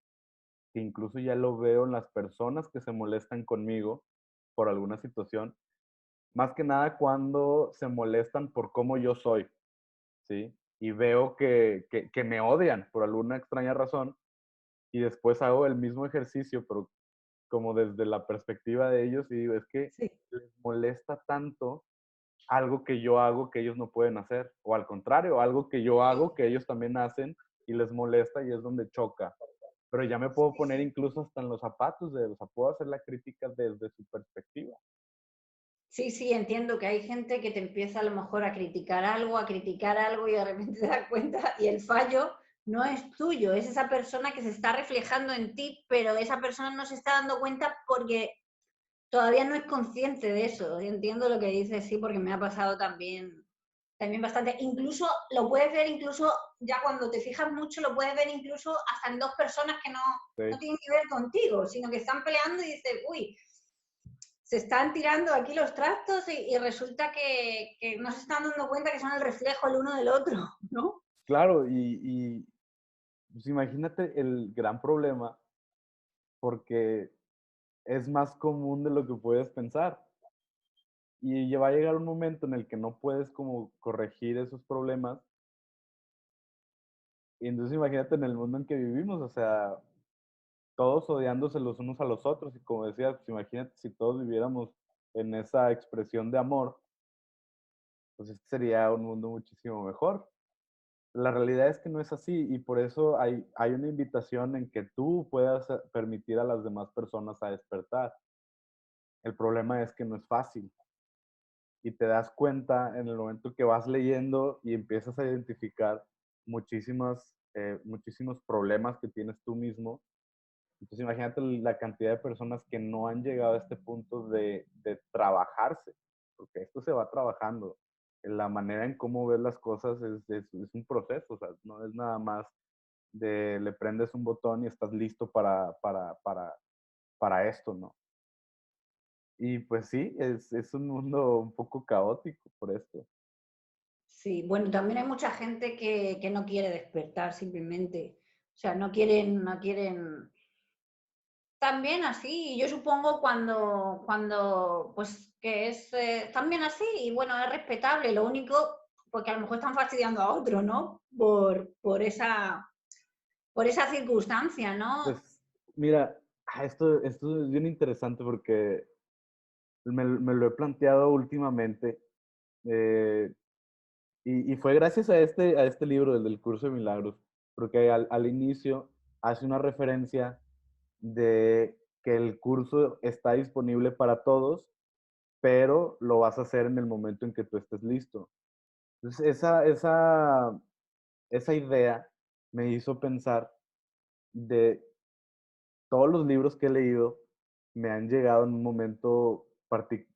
que incluso ya lo veo en las personas que se molestan conmigo por alguna situación, más que nada cuando se molestan por cómo yo soy, ¿sí? Y veo que me odian por alguna extraña razón y después hago el mismo ejercicio, pero como desde la perspectiva de ellos y digo, es que sí. les molesta tanto algo que yo hago que ellos no pueden hacer, o al contrario, algo que yo hago que ellos también hacen y les molesta y es donde choca. Pero ya me puedo poner incluso hasta en los zapatos de, o sea, puedo hacer la crítica desde su perspectiva. Sí, sí, entiendo que hay gente que te empieza a lo mejor a criticar algo y de repente te das cuenta y el fallo no es tuyo, es esa persona que se está reflejando en ti, pero esa persona no se está dando cuenta porque todavía no es consciente de eso. Entiendo lo que dices, sí, porque me ha pasado también bastante. Incluso lo puedes ver, incluso ya cuando te fijas mucho, lo puedes ver incluso hasta en dos personas que no Sí. tienen que ver contigo, sino que están peleando y dices, uy, se están tirando aquí los trastos y resulta que no se están dando cuenta que son el reflejo el uno del otro, ¿no? Claro, y pues imagínate el gran problema porque es más común de lo que puedes pensar. Y ya va a llegar un momento en el que no puedes como corregir esos problemas. Y entonces imagínate en el mundo en que vivimos, o sea, todos odiándose los unos a los otros. Y como decía, pues imagínate si todos viviéramos en esa expresión de amor, pues este sería un mundo muchísimo mejor. La realidad es que no es así y por eso hay una invitación en que tú puedas permitir a las demás personas a despertar. El problema es que no es fácil y te das cuenta en el momento que vas leyendo y empiezas a identificar muchísimos problemas que tienes tú mismo. Entonces imagínate la cantidad de personas que no han llegado a este punto de trabajarse, porque esto se va trabajando. La manera en cómo ves las cosas es un proceso, o sea, no es nada más de le prendes un botón y estás listo para esto, ¿no? Y pues sí, es un mundo un poco caótico por esto. Sí, bueno, también hay mucha gente que no quiere despertar simplemente. O sea, no quieren. También así, yo supongo cuando pues que es también así y bueno, es respetable, lo único, porque a lo mejor están fastidiando a otro, ¿no? Por esa circunstancia, ¿no? Pues mira, esto es bien interesante porque me lo he planteado últimamente. eh, y fue gracias a este libro, el del Curso de Milagros, porque al inicio hace una referencia de que el curso está disponible para todos, pero lo vas a hacer en el momento en que tú estés listo. Entonces, esa idea me hizo pensar de todos los libros que he leído me han llegado en un momento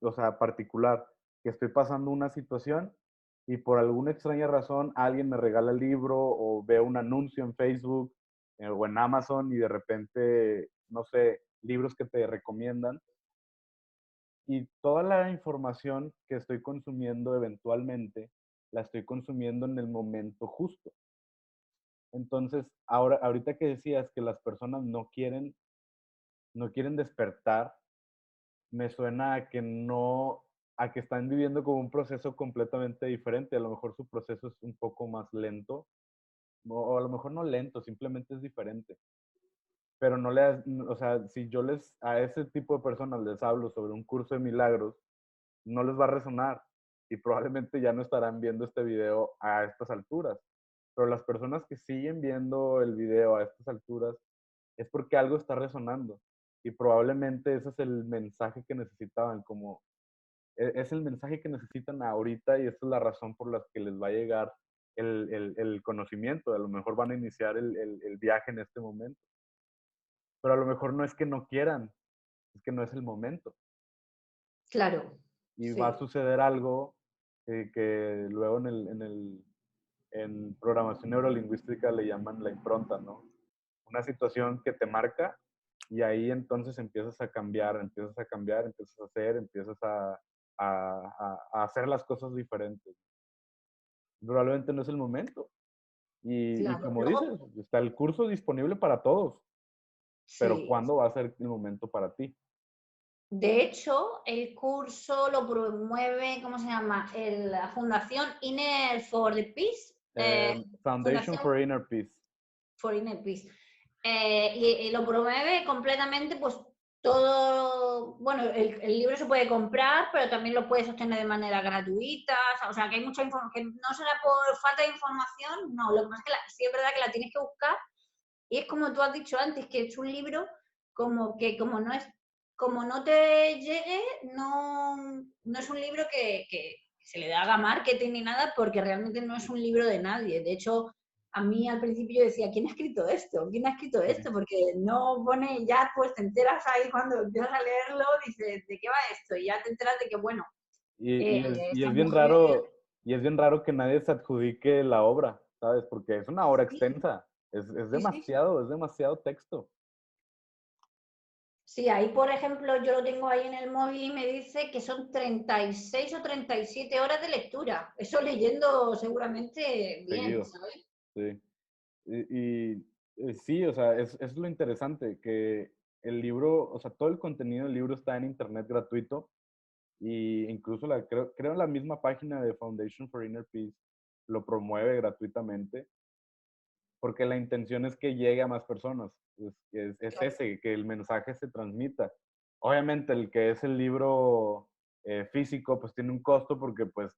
o sea, particular, que estoy pasando una situación y por alguna extraña razón alguien me regala el libro o veo un anuncio en Facebook o en Amazon y de repente, no sé, libros que te recomiendan y toda la información que estoy consumiendo eventualmente la estoy consumiendo en el momento justo. Entonces, ahorita que decías que las personas no quieren despertar, me suena a que no, a que están viviendo como un proceso completamente diferente. A lo mejor su proceso es un poco más lento, o a lo mejor no lento, simplemente es diferente. Pero no o sea, si yo a ese tipo de personas les hablo sobre un curso de milagros, no les va a resonar y probablemente ya no estarán viendo este video a estas alturas. Pero las personas que siguen viendo el video a estas alturas es porque algo está resonando y probablemente ese es el mensaje que necesitaban, como es el mensaje que necesitan ahorita y esa es la razón por la que les va a llegar el conocimiento. A lo mejor van a iniciar el viaje en este momento, pero a lo mejor no es que no quieran, es que no es el momento. Claro, Y va a sí, suceder algo que luego en programación neurolingüística le llaman la impronta, ¿no? Una situación que te marca y ahí entonces empiezas a cambiar, empiezas a hacer, empiezas a hacer las cosas diferentes. Probablemente no es el momento. Y claro. como Luego, dices, está el curso disponible para todos, pero sí. ¿cuándo va a ser el momento para ti? De hecho, el curso lo promueve, ¿cómo se llama? La Fundación Inner for the Peace. Foundation Fundación for Inner Peace. for Inner Peace. Y lo promueve completamente, pues todo, bueno, el libro se puede comprar, pero también lo puedes obtener de manera gratuita, o sea, que hay mucha información, que no será por falta de información, no, lo que pasa es que sí es verdad que la tienes que buscar, y es como tú has dicho antes, que es un libro como que como no te llegue, no es un libro que se le haga marketing ni nada, porque realmente no es un libro de nadie. De hecho, a mí al principio yo decía, ¿quién ha escrito esto? ¿Quién ha escrito Sí. esto? Porque no pone, ya pues te enteras ahí cuando empiezas a leerlo, dices, ¿de qué va esto? Y ya te enteras de que, bueno, Y esta es bien mujer, raro, y es bien raro que nadie se adjudique la obra, ¿sabes? Porque es una obra sí, extensa, sí, sí. es demasiado texto. Sí, ahí por ejemplo yo lo tengo ahí en el móvil y me dice que son 36 o 37 horas de lectura. Eso leyendo seguramente bien, Seguido, ¿sabes? sí. Sí, o sea, es lo interesante, que el libro, o sea, todo el contenido del libro está en internet gratuito y incluso creo la misma página de Foundation for Inner Peace lo promueve gratuitamente porque la intención es que llegue a más personas. Es Claro. ese, que el mensaje se transmita. Obviamente el que es el libro físico, pues tiene un costo porque pues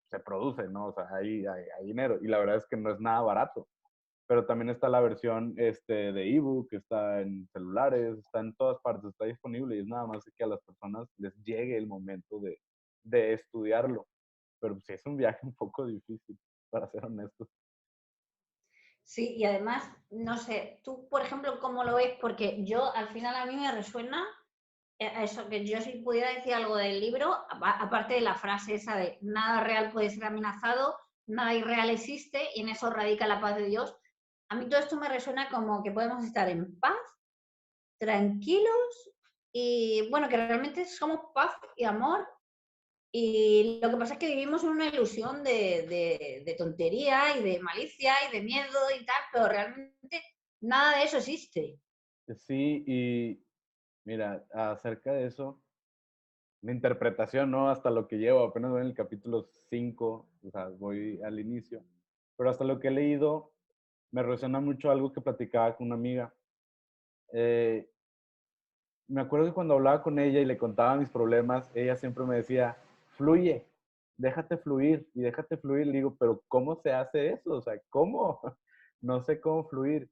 se produce, ¿no? O sea, hay dinero y la verdad es que no es nada barato. Pero también está la versión de ebook, está en celulares, está en todas partes, está disponible y es nada más que a las personas les llegue el momento de estudiarlo. Pero sí es un viaje un poco difícil, para ser honesto. Sí, y además, no sé, tú por ejemplo, ¿cómo lo ves? Porque yo al final a mí me resuena eso, que yo si pudiera decir algo del libro, aparte de la frase esa de nada real puede ser amenazado, nada irreal existe y en eso radica la paz de Dios. A mí todo esto me resuena como que podemos estar en paz, tranquilos y bueno, que realmente somos paz y amor. Y lo que pasa es que vivimos en una ilusión de tontería y de malicia y de miedo y tal, pero realmente nada de eso existe. Sí, y mira, acerca de eso, mi interpretación, ¿no? Hasta lo que llevo, apenas voy en el capítulo 5, o sea, voy al inicio, pero hasta lo que he leído, me resuena mucho algo que platicaba con una amiga. Eh, Me acuerdo que cuando hablaba con ella y le contaba mis problemas, ella siempre me decía, fluye, déjate fluir y déjate fluir. Le digo, pero ¿cómo se hace eso? O sea, ¿cómo? No sé cómo fluir.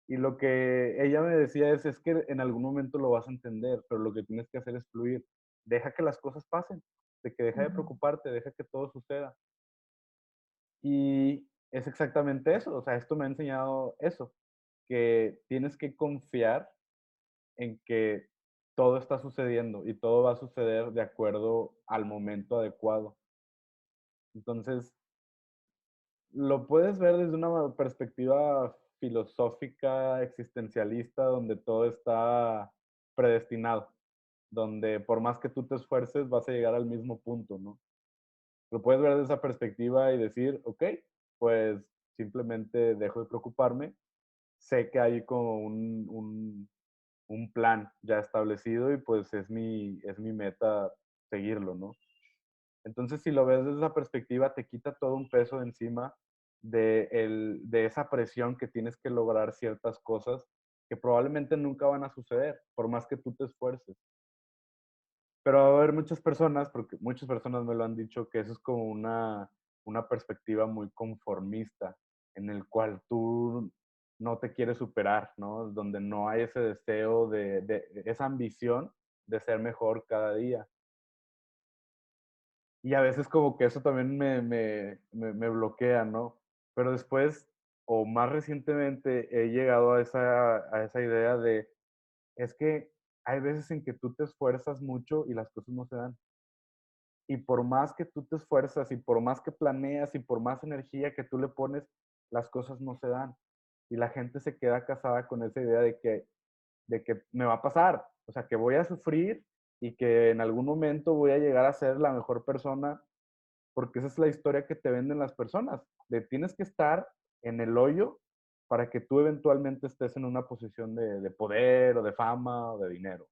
Y lo que ella me decía es que en algún momento lo vas a entender, pero lo que tienes que hacer es fluir. Deja que las cosas pasen, de que deja de Ujú. preocuparte, deja que todo suceda. Y es exactamente eso, o sea, esto me ha enseñado eso, que tienes que confiar en que todo está sucediendo y todo va a suceder de acuerdo al momento adecuado. Entonces, lo puedes ver desde una perspectiva filosófica, existencialista, donde todo está predestinado, donde por más que tú te esfuerces vas a llegar al mismo punto, ¿no? Lo puedes ver desde esa perspectiva y decir, ok, pues simplemente dejo de preocuparme, sé que hay como un plan ya establecido y pues es mi meta seguirlo, ¿no? Entonces, si lo ves desde esa perspectiva, te quita todo un peso de encima de esa presión que tienes que lograr ciertas cosas que probablemente nunca van a suceder, por más que tú te esfuerces. Pero va a haber muchas personas, porque muchas personas me lo han dicho, que eso es como una perspectiva muy conformista, en el cual tú no te quieres superar, ¿no? Donde no hay ese deseo esa ambición de ser mejor cada día. Y a veces como que eso también me bloquea, ¿no? Pero después, o más recientemente, he llegado a esa idea de, es que hay veces en que tú te esfuerzas mucho y las cosas no se dan. Y por más que tú te esfuerzas y por más que planeas y por más energía que tú le pones, las cosas no se dan. Y la gente se queda casada con esa idea de que me va a pasar, o sea, que voy a sufrir y que en algún momento voy a llegar a ser la mejor persona, porque esa es la historia que te venden las personas, de tienes que estar en el hoyo para que tú eventualmente estés en una posición de poder o de fama o de dinero.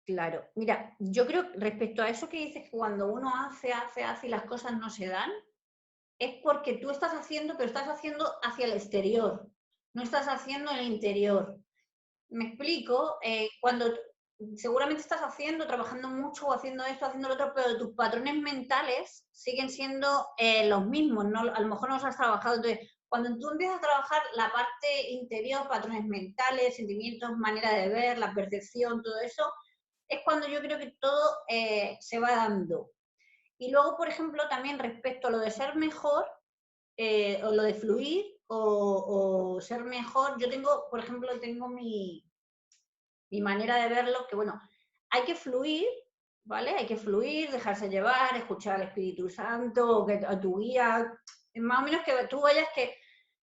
Claro, mira, yo creo respecto a eso que dices que cuando uno hace y las cosas no se dan, es porque tú estás haciendo, pero estás haciendo hacia el exterior, no estás haciendo en el interior. Me explico, cuando seguramente estás haciendo, trabajando mucho o haciendo esto, haciendo lo otro, pero tus patrones mentales siguen siendo los mismos, ¿no? A lo mejor no los has trabajado. Entonces, cuando tú empiezas a trabajar la parte interior, patrones mentales, sentimientos, manera de ver, la percepción, todo eso, es cuando yo creo que todo se va dando. Y luego, por ejemplo, también respecto a lo de ser mejor, o lo de fluir, o ser mejor, yo tengo, por ejemplo, tengo mi manera de verlo, que bueno, hay que fluir, ¿vale? Hay que fluir, dejarse llevar, escuchar al Espíritu Santo, que, a tu guía, más o menos que tú vayas que,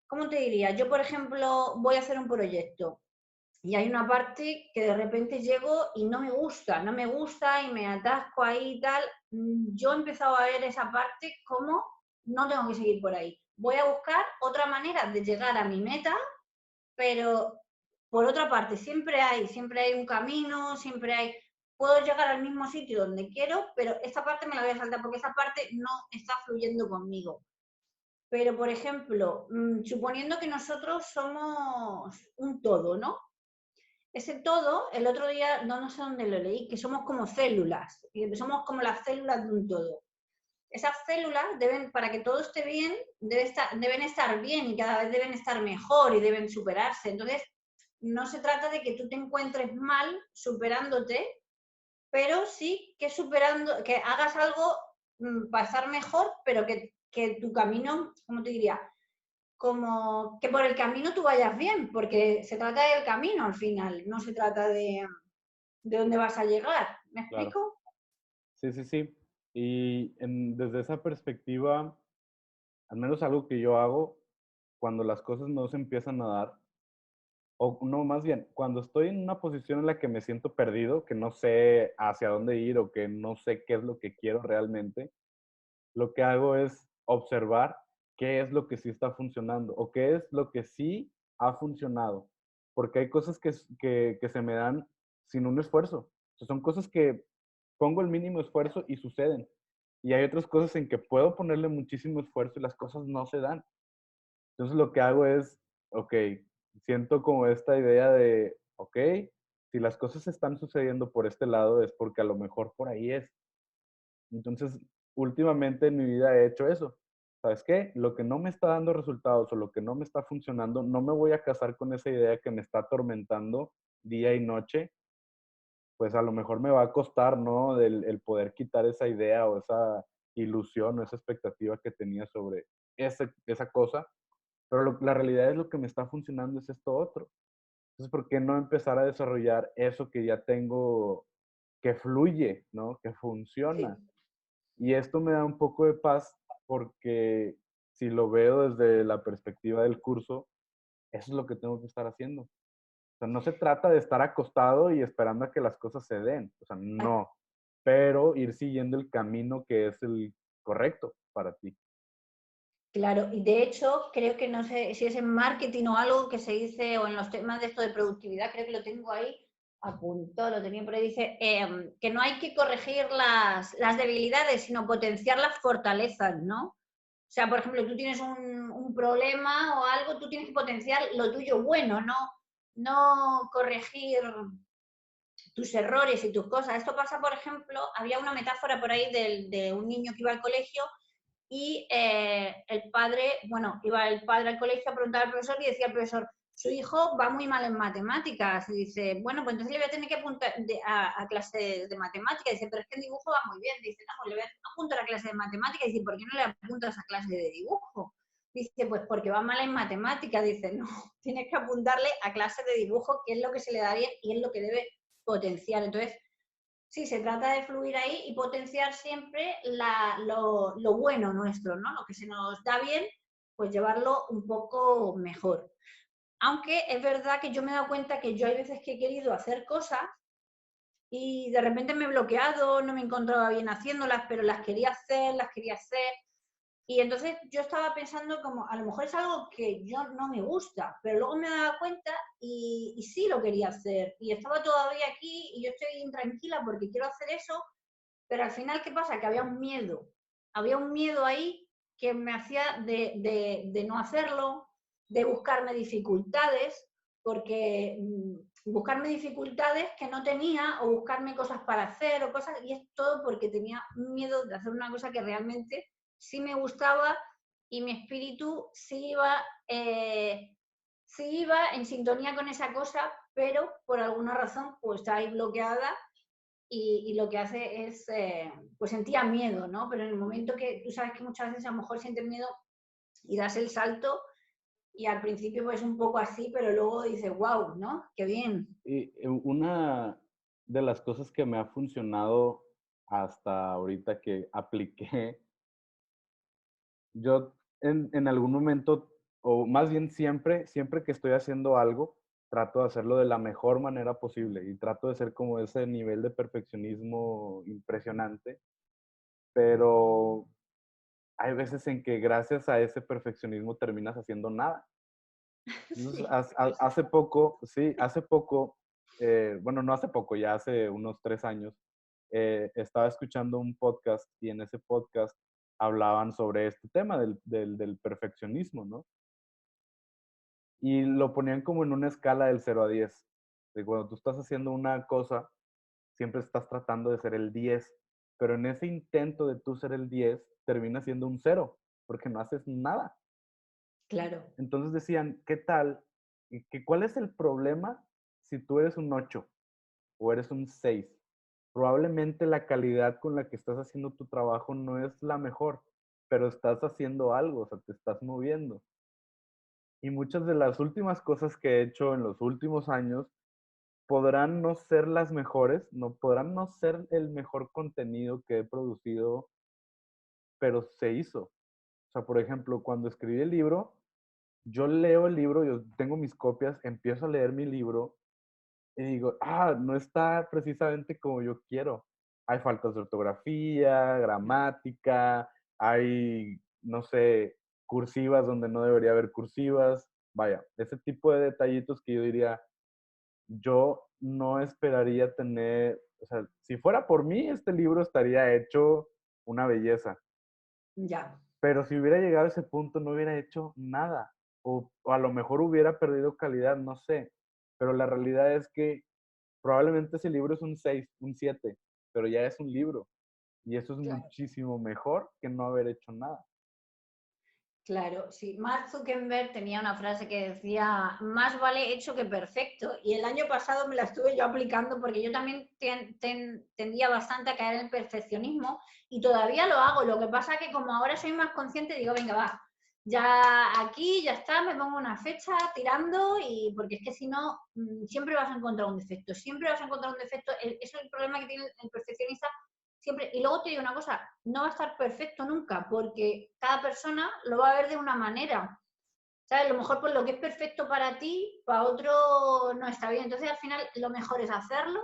¿cómo te diría? Yo, por ejemplo, voy a hacer un proyecto y hay una parte que de repente llego y no me gusta y me atasco ahí y tal. Yo he empezado a ver esa parte como no tengo que seguir por ahí. Voy a buscar otra manera de llegar a mi meta, pero por otra parte, siempre hay un camino, siempre hay, puedo llegar al mismo sitio donde quiero, pero esta parte me la voy a saltar porque esa parte no está fluyendo conmigo. Pero, por ejemplo, suponiendo que nosotros somos un todo, ¿no? Ese todo, el otro día, no sé dónde lo leí, que somos como células, y somos como las células de un todo. Esas células deben, para que todo esté bien, deben estar bien y cada vez deben estar mejor y deben superarse. Entonces, no se trata de que tú te encuentres mal superándote, pero sí que superando, que hagas algo para estar mejor, pero que tu camino, ¿cómo te diría? Como que por el camino tú vayas bien, porque se trata del camino al final, no se trata de dónde vas a llegar. ¿Me Claro. explico? Sí, sí, sí. Desde esa perspectiva, al menos algo que yo hago, cuando las cosas no se empiezan a dar, o no, más bien, cuando estoy en una posición en la que me siento perdido, que no sé hacia dónde ir o que no sé qué es lo que quiero realmente, lo que hago es observar qué es lo que sí está funcionando o qué es lo que sí ha funcionado. Porque hay cosas que se me dan sin un esfuerzo. O sea, son cosas que pongo el mínimo esfuerzo y suceden. Y hay otras cosas en que puedo ponerle muchísimo esfuerzo y las cosas no se dan. Entonces lo que hago es, ok, siento como esta idea de, ok, si las cosas están sucediendo por este lado es porque a lo mejor por ahí es. Entonces, últimamente en mi vida he hecho eso. ¿Sabes qué? Lo que no me está dando resultados o lo que no me está funcionando, no me voy a casar con esa idea que me está atormentando día y noche, pues a lo mejor me va a costar, ¿no? El poder quitar esa idea o esa ilusión o esa expectativa que tenía sobre esa cosa, pero la realidad es lo que me está funcionando es esto otro. Entonces, ¿por qué no empezar a desarrollar eso que ya tengo, que fluye, ¿no? Que funciona? Sí. Y esto me da un poco de paz porque si lo veo desde la perspectiva del curso, eso es lo que tengo que estar haciendo. O sea, no se trata de estar acostado y esperando a que las cosas se den. O sea, no. Pero ir siguiendo el camino que es el correcto para ti. Claro, y de hecho creo que no sé si es en marketing o algo que se dice, o en los temas de esto de productividad, creo que lo tengo ahí apuntado, lo tenía por ahí, dice que no hay que corregir las debilidades, sino potenciar las fortalezas, ¿no? O sea, por ejemplo, tú tienes un problema o algo, tú tienes que potenciar lo tuyo bueno, no corregir tus errores y tus cosas. Esto pasa, por ejemplo, había una metáfora por ahí de un niño que iba al colegio y el padre, bueno, iba el padre al colegio a preguntar al profesor y decía el profesor, su hijo va muy mal en matemáticas. Y dice, bueno, pues entonces le voy a tener que apuntar a clase de matemáticas. Dice, pero es que en dibujo va muy bien. Dice, no, pues le voy a apuntar a clase de matemáticas. Dice, ¿por qué no le apuntas a clase de dibujo? Dice, pues porque va mal en matemáticas. Dice, no, tienes que apuntarle a clase de dibujo, que es lo que se le da bien y es lo que debe potenciar. Entonces, sí, se trata de fluir ahí y potenciar siempre lo bueno nuestro, ¿no? Lo que se nos da bien, pues llevarlo un poco mejor. Aunque es verdad que yo me he dado cuenta que yo hay veces que he querido hacer cosas y de repente me he bloqueado, no me encontraba bien haciéndolas, pero las quería hacer. Y entonces yo estaba pensando como, a lo mejor es algo que yo no me gusta, pero luego me daba cuenta y sí lo quería hacer. Y estaba todavía aquí y yo estoy intranquila porque quiero hacer eso, pero al final, ¿qué pasa? Que había un miedo ahí que me hacía de no hacerlo, de buscarme dificultades, porque buscarme dificultades que no tenía o buscarme cosas para hacer o cosas, y es todo porque tenía miedo de hacer una cosa que realmente sí me gustaba y mi espíritu sí iba en sintonía con esa cosa, pero por alguna razón pues está ahí bloqueada y lo que hace es, pues sentía miedo, ¿no? Pero en el momento que tú sabes que muchas veces a lo mejor sientes miedo y das el salto y al principio pues un poco así, pero luego dices, wow, ¿no? Qué bien. Y una de las cosas que me ha funcionado hasta ahorita que apliqué, yo en algún momento, o más bien siempre, siempre que estoy haciendo algo, trato de hacerlo de la mejor manera posible y trato de ser como ese nivel de perfeccionismo impresionante, pero hay veces en que gracias a ese perfeccionismo terminas haciendo nada. Entonces, Sí, pues sí. hace poco, sí, hace poco, bueno, no hace poco, ya hace unos 3 años, estaba escuchando un podcast y en ese podcast hablaban sobre este tema del perfeccionismo, ¿no? Y lo ponían como en una escala del 0 a 10. De cuando tú estás haciendo una cosa, siempre estás tratando de ser el 10, pero en ese intento de tú ser el 10, termina siendo un 0, porque no haces nada. Claro, Entonces decían, ¿qué tal? ¿Cuál es el problema si tú eres un 8 o eres un 6? Probablemente la calidad con la que estás haciendo tu trabajo no es la mejor, pero estás haciendo algo, o sea, te estás moviendo. Y muchas de las últimas cosas que he hecho en los últimos años podrán no ser las mejores, no podrán no ser el mejor contenido que he producido, pero se hizo. O sea, por ejemplo, cuando escribí el libro, yo leo el libro, yo tengo mis copias, empiezo a leer mi libro y digo, no está precisamente como yo quiero. Hay faltas de ortografía, gramática, hay, no sé, cursivas donde no debería haber cursivas. Vaya, ese tipo de detallitos que yo diría, yo no esperaría tener, o sea, si fuera por mí, este libro estaría hecho una belleza. ya, Pero si hubiera llegado a ese punto, no hubiera hecho nada. O a lo mejor hubiera perdido calidad, no sé. Pero la realidad es que probablemente ese libro es un 6, un 7, pero ya es un libro. Y eso es claro. muchísimo mejor que no haber hecho nada. Claro, sí. Mark Zuckerberg tenía una frase que decía, más vale hecho que perfecto. Y el año pasado me la estuve yo aplicando porque yo también tendía bastante a caer en el perfeccionismo y todavía lo hago. Lo que pasa es que como ahora soy más consciente, digo, venga, va, ya aquí, ya está, me pongo una fecha tirando y porque es que si no, siempre vas a encontrar un defecto, siempre vas a encontrar un defecto. Eso es el problema que tiene el perfeccionista siempre. Y luego te digo una cosa, no va a estar perfecto nunca porque cada persona lo va a ver de una manera. ¿Sabes? A lo mejor pues lo que es perfecto para ti, para otro no está bien. Entonces al final lo mejor es hacerlo,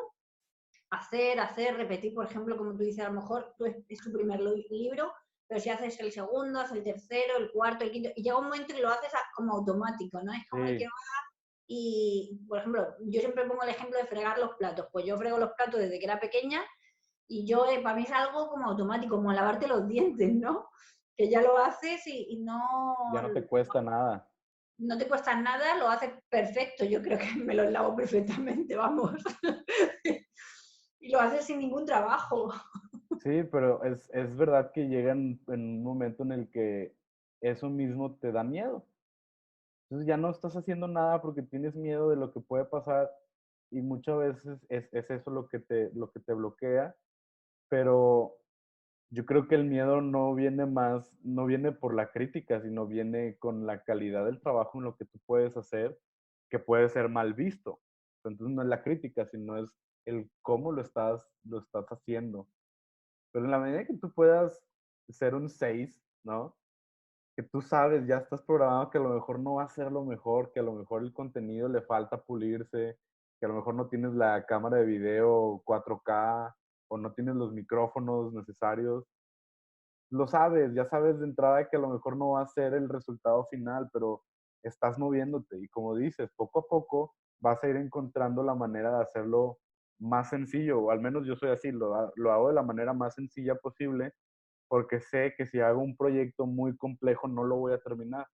hacer, repetir, por ejemplo, como tú dices, a lo mejor tú es tu primer libro, pero si haces el segundo, haces el tercero, el cuarto, el quinto, y llega un momento que lo haces como automático, ¿no? Es como el que Sí, va y, por ejemplo, yo siempre pongo el ejemplo de fregar los platos, pues yo frego los platos desde que era pequeña y yo, para mí es algo como automático, como lavarte los dientes, ¿no? Que ya lo haces y no, ya no te cuesta nada. no te cuesta nada, lo haces perfecto, yo creo que me los lavo perfectamente, vamos. Y lo haces sin ningún trabajo. Sí, pero es verdad que llegan en un momento en el que eso mismo te da miedo. Entonces ya no estás haciendo nada porque tienes miedo de lo que puede pasar y muchas veces es eso lo que te bloquea, pero yo creo que el miedo no viene por la crítica, sino viene con la calidad del trabajo en lo que tú puedes hacer, que puede ser mal visto. Entonces no es la crítica, sino es el cómo lo estás haciendo. Pero en la medida que tú puedas ser un 6, ¿no? Que tú sabes, ya estás programado que a lo mejor no va a ser lo mejor, que a lo mejor el contenido le falta pulirse, que a lo mejor no tienes la cámara de video 4K o no tienes los micrófonos necesarios. Lo sabes, ya sabes de entrada que a lo mejor no va a ser el resultado final, pero estás moviéndote y como dices, poco a poco vas a ir encontrando la manera de hacerlo más sencillo, o al menos yo soy así, lo hago de la manera más sencilla posible porque sé que si hago un proyecto muy complejo no lo voy a terminar.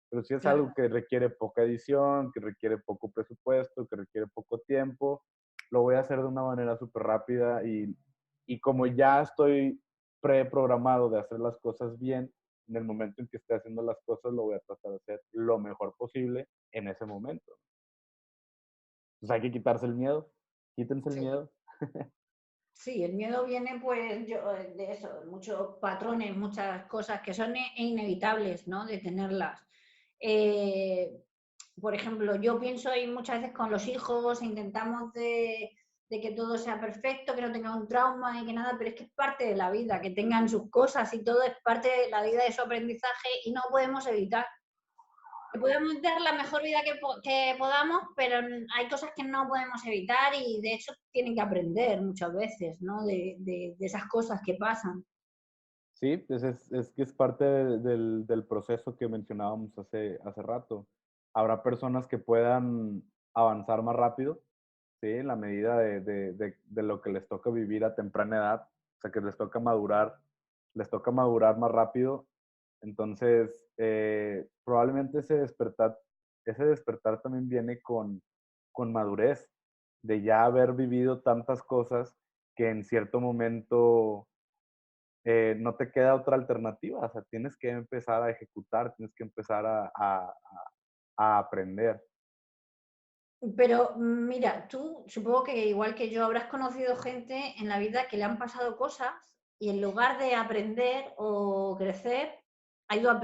Pero si es algo Claro. que requiere poca edición, que requiere poco presupuesto, que requiere poco tiempo, lo voy a hacer de una manera súper rápida y como ya estoy preprogramado de hacer las cosas bien, en el momento en que esté haciendo las cosas lo voy a tratar de hacer lo mejor posible en ese momento. Entonces hay que quitarse el miedo, quítense el Sí. miedo. Sí, el miedo viene pues de eso, muchos patrones, muchas cosas que son inevitables, ¿no? De tenerlas. Eh, por ejemplo, yo pienso ahí muchas veces con los hijos, intentamos de que todo sea perfecto, que no tengan un trauma y que nada, pero es que es parte de la vida, que tengan sus cosas y todo es parte de la vida, de su aprendizaje y no podemos evitar que podemos dar la mejor vida que podamos, pero hay cosas que no podemos evitar y de hecho tienen que aprender muchas veces, ¿no? De esas cosas que pasan. Sí, pues es que es parte del proceso que mencionábamos hace rato. Habrá personas que puedan avanzar más rápido, ¿sí? En la medida de lo que les toca vivir a temprana edad, o sea, que les toca madurar más rápido. Entonces, probablemente ese despertar también viene con madurez, de ya haber vivido tantas cosas que en cierto momento no te queda otra alternativa, o sea, tienes que empezar a ejecutar, tienes que empezar a aprender. Pero mira, tú supongo que igual que yo habrás conocido gente en la vida que le han pasado cosas y en lugar de aprender o crecer, ha ido a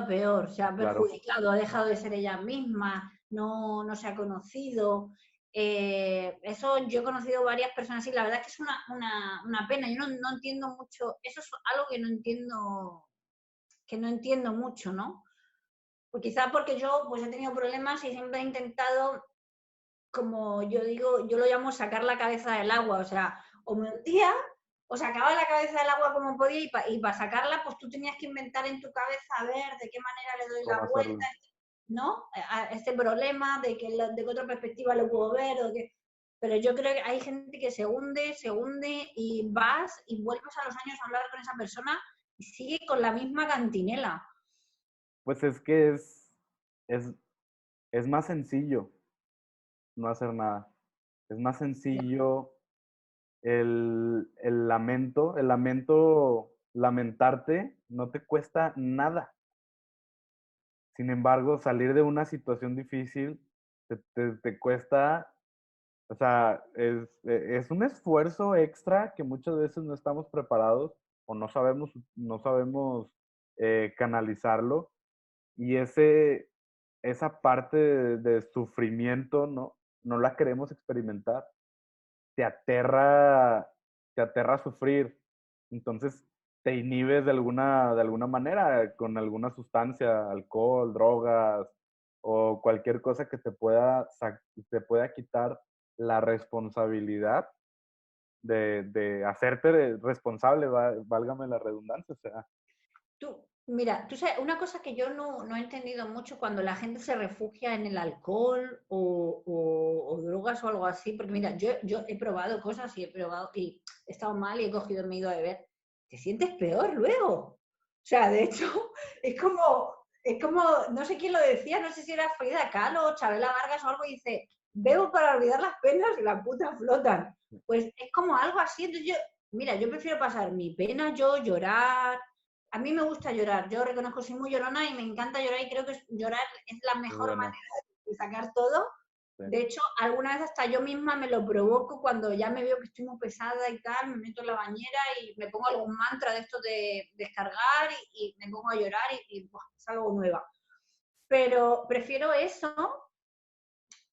peor, se ha Claro. perjudicado, ha dejado de ser ella misma, no se ha conocido. Eso yo he conocido varias personas y la verdad es que es una pena. Yo no entiendo mucho, eso es algo que no entiendo mucho, ¿no? Pues quizá porque yo pues he tenido problemas y siempre he intentado como yo digo, yo lo llamo sacar la cabeza del agua, o sea, o me hundía o sacaba la cabeza del agua como podía y para sacarla, pues tú tenías que inventar en tu cabeza a ver de qué manera le doy ¿Cómo la vuelta, hacerlo? ¿no? A este problema, de qué otra perspectiva lo puedo ver, pero yo creo que hay gente que se hunde y vas y vuelves a los años a hablar con esa persona y sigue con la misma cantinela. Pues es, es más sencillo no hacer nada. Es más sencillo el lamento, lamentarte no te cuesta nada. Sin embargo, salir de una situación difícil te cuesta, o sea, es un esfuerzo extra que muchas veces no estamos preparados o no sabemos canalizarlo. Y esa parte de sufrimiento, ¿no? No la queremos experimentar. Te aterra, te aterra sufrir. Entonces te inhibes de alguna manera con alguna sustancia, alcohol, drogas o cualquier cosa que te pueda quitar la responsabilidad de hacerte responsable, válgame la redundancia. O sea, Mira, tú sabes, una cosa que yo no he entendido mucho cuando la gente se refugia en el alcohol o drogas o algo así, porque mira, yo he probado cosas y he estado mal y he cogido, me he ido a beber. Te sientes peor luego. O sea, de hecho, es como, no sé quién lo decía, no sé si era Frida Kahlo o Chabela Vargas o algo, y dice, bebo para olvidar las penas y la puta flotan. Pues es como algo así. Entonces mira, yo prefiero pasar mi pena yo, llorar. A mí me gusta llorar, yo reconozco que soy muy llorona y me encanta llorar y creo que llorar es la es mejor bueno. manera de sacar todo. Sí, De hecho, alguna vez hasta yo misma me lo provoco cuando ya me veo que estoy muy pesada y tal, me meto en la bañera y me pongo algún mantra de esto de descargar y me pongo a llorar y buah, salgo nueva. Pero prefiero eso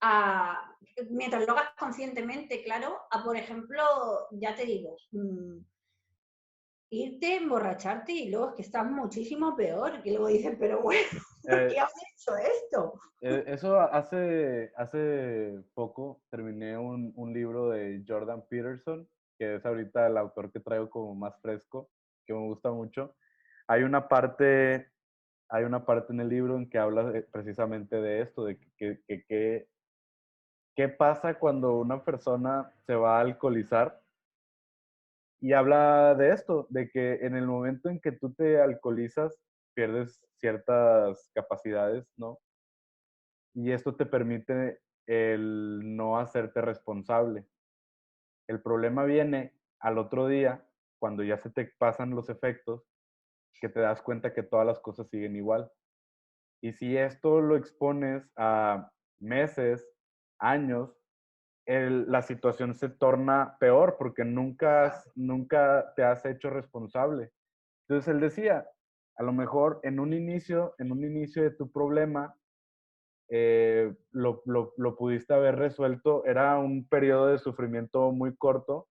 a, mientras lo hagas conscientemente, claro, a por ejemplo, ya te digo, irte, emborracharte y luego es que estás muchísimo peor. Que luego dicen, pero bueno, ¿por Eh, qué has hecho esto? eso hace poco terminé un libro de Jordan Peterson, que es ahorita el autor que traigo como más fresco, que me gusta mucho. Hay una parte, hay una parte en el libro en que habla precisamente de esto, de qué pasa cuando una persona se va a alcoholizar. Y habla de esto, de que en el momento en que tú te alcoholizas, pierdes ciertas capacidades, ¿no? Y esto te permite el no hacerte responsable. El problema viene al otro día, cuando ya se te pasan los efectos, que te das cuenta que todas las cosas siguen igual. Y si esto lo expones a meses, años, la situación se torna peor porque nunca te has hecho responsable. Entonces él decía, a lo mejor en un inicio de tu problema, lo pudiste haber resuelto, era un periodo de sufrimiento muy corto,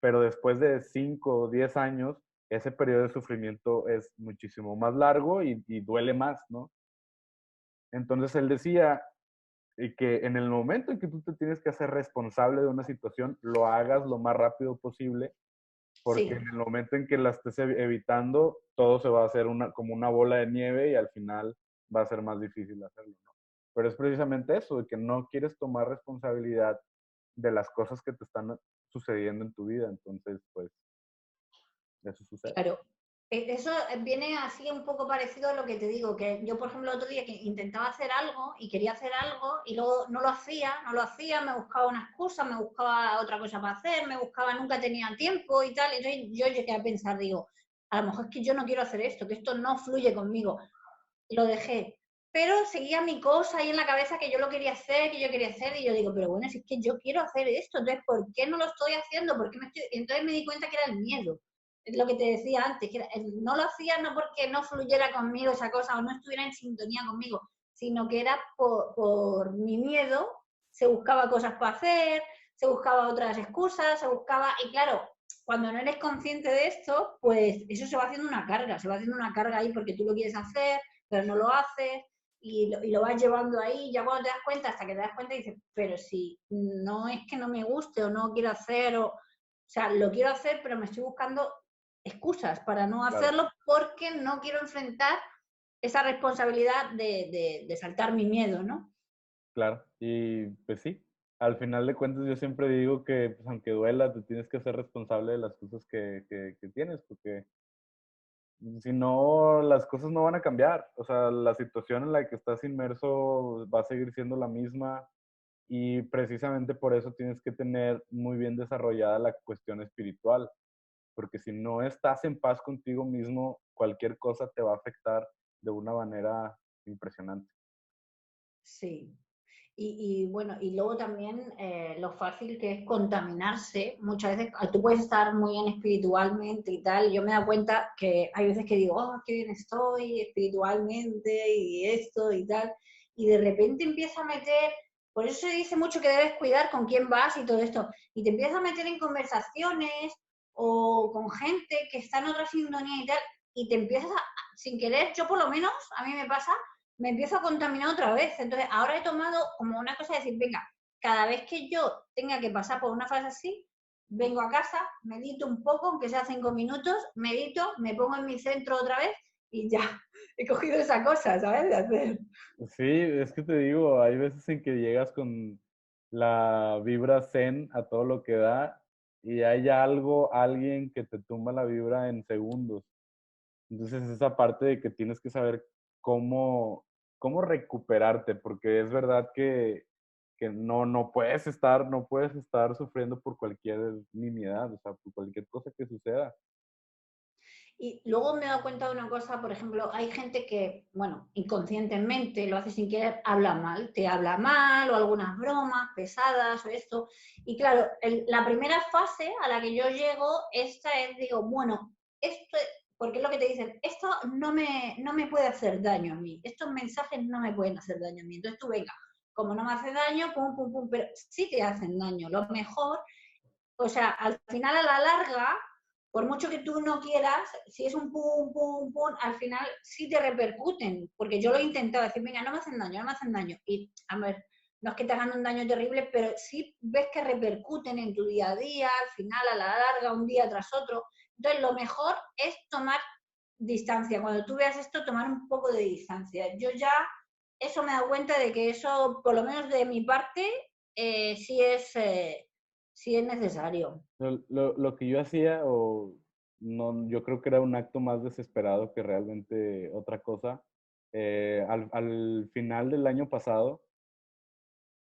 pero después de 5 o 10 años, ese periodo de sufrimiento es muchísimo más largo y duele más, ¿no? Entonces él decía que en el momento en que tú te tienes que hacer responsable de una situación, lo hagas lo más rápido posible, porque en Sí, el momento en que la estés evitando, todo se va a hacer como una bola de nieve y al final va a ser más difícil hacerlo, ¿no? Pero es precisamente eso, de que no quieres tomar responsabilidad de las cosas que te están sucediendo en tu vida, entonces, pues, eso sucede. claro. Eso viene así un poco parecido a lo que te digo, que yo, por ejemplo, el otro día que intentaba hacer algo y quería hacer algo y luego no lo hacía, me buscaba una excusa, me buscaba otra cosa para hacer, me buscaba, nunca tenía tiempo y tal. Entonces yo llegué a pensar, digo, a lo mejor es que yo no quiero hacer esto, que esto no fluye conmigo. Lo dejé. Pero seguía mi cosa ahí en la cabeza que yo lo quería hacer, que yo quería hacer, y yo digo, pero bueno, si es que yo quiero hacer esto, entonces, ¿por qué no lo estoy haciendo? ¿Por qué me estoy...? Entonces me di cuenta que era el miedo. Es lo que te decía antes, que no lo hacía no porque no fluyera conmigo esa cosa o no estuviera en sintonía conmigo, sino que era por mi miedo, se buscaba cosas para hacer, se buscaba otras excusas, se buscaba, y claro, cuando no eres consciente de esto, pues eso se va haciendo una carga, se va haciendo una carga ahí porque tú lo quieres hacer, pero no lo haces y lo vas llevando ahí, ya cuando te das cuenta, hasta que te das cuenta y dices, pero si no es que no me guste o no quiero hacer, o sea, lo quiero hacer, pero me estoy buscando excusas para no Claro, hacerlo porque no quiero enfrentar esa responsabilidad de saltar mi miedo, ¿no? claro. Y pues sí, al final de cuentas yo siempre digo que pues, aunque duela, te tienes que ser responsable de las cosas que tienes, porque si no, las cosas no van a cambiar. O sea, la situación en la que estás inmerso va a seguir siendo la misma y precisamente por eso tienes que tener muy bien desarrollada la cuestión espiritual, porque si no estás en paz contigo mismo, cualquier cosa te va a afectar de una manera impresionante. Sí. Bueno, y luego también lo fácil que es contaminarse. Muchas veces tú puedes estar muy bien espiritualmente y tal. Yo me he dado cuenta que hay veces que digo, oh, qué bien estoy espiritualmente y esto y tal. Y de repente empieza a meter, por eso se dice mucho que debes cuidar con quién vas y todo esto. Y te empiezas a meter en conversaciones o con gente que está en otra sintonía y tal. Y te empiezas a, sin querer, yo por lo menos, a mí me pasa me empiezo a contaminar otra vez. Entonces, ahora he tomado como una cosa de decir, venga, cada vez que yo tenga que pasar por una fase así, vengo a casa, medito un poco, aunque sea 5 minutos, medito, me pongo en mi centro otra vez y ya he cogido esa cosa, ¿sabes? De hacer. Sí, es que te digo, hay veces en que llegas con la vibra zen a todo lo que da y hay algo, alguien que te tumba la vibra en segundos. Entonces, esa parte de que tienes que saber cómo, cómo recuperarte, porque es verdad que no puedes estar sufriendo por cualquier nimiedad, o sea, por cualquier cosa que suceda. Y luego me he dado cuenta de una cosa, por ejemplo, hay gente que, bueno, inconscientemente lo hace sin querer, habla mal, te habla mal o algunas bromas pesadas o esto. Y claro, la primera fase a la que yo llego, esta es, digo, bueno, esto, porque es lo que te dicen, esto no me puede hacer daño a mí, estos mensajes no me pueden hacer daño a mí. Entonces tú venga, como no me hace daño, pum, pum, pum, pero sí te hacen daño. Lo mejor o sea, al final a la larga, por mucho que tú no quieras, si es un pum, pum, pum, al final sí te repercuten, porque yo lo he intentado decir, venga, no me hacen daño, no me hacen daño. Y, a ver, no es que te hagan un daño terrible, pero sí ves que repercuten en tu día a día, al final, a la larga, un día tras otro. Entonces, lo mejor es tomar distancia. Cuando tú veas esto, tomar un poco de distancia. Yo ya, eso me he dado cuenta de que eso, por lo menos de mi parte, sí sí es necesario. Lo que yo hacía, o no, yo creo que era un acto más desesperado que realmente otra cosa. Al final del año pasado,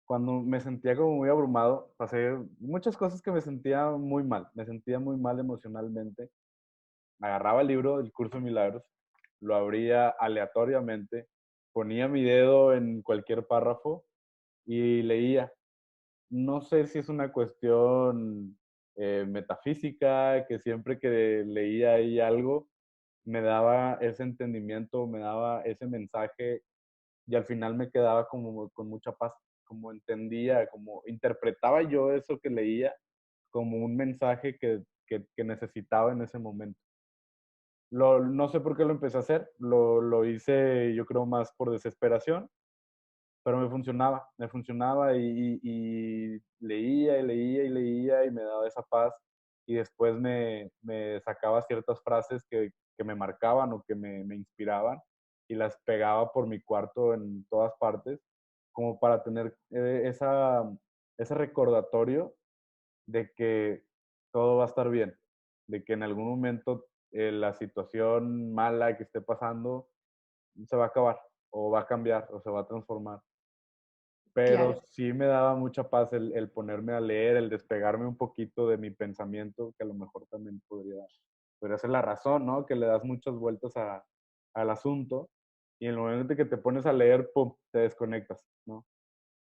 cuando me sentía como muy abrumado, pasé muchas cosas que me sentía muy mal, me sentía muy mal emocionalmente. Agarraba el libro del Curso de Milagros, lo abría aleatoriamente, ponía mi dedo en cualquier párrafo y leía. No sé si es una cuestión metafísica, que siempre que leía ahí algo, me daba ese entendimiento, me daba ese mensaje y al final me quedaba como con mucha paz, como entendía, como interpretaba yo eso que leía como un mensaje que necesitaba en ese momento. No sé por qué lo empecé a hacer, lo hice yo creo más por desesperación, pero me funcionaba y leía y leía y leía y me daba esa paz y después me sacaba ciertas frases que me marcaban o que me inspiraban y las pegaba por mi cuarto en todas partes, como para tener ese recordatorio de que todo va a estar bien, de que en algún momento la situación mala que esté pasando se va a acabar o va a cambiar o se va a transformar. Pero Claro. sí me daba mucha paz el ponerme a leer, el despegarme un poquito de mi pensamiento, que a lo mejor también podría ser la razón, ¿no? Que le das muchas vueltas al asunto y en el momento en que te pones a leer, ¡pum!, te desconectas, ¿no?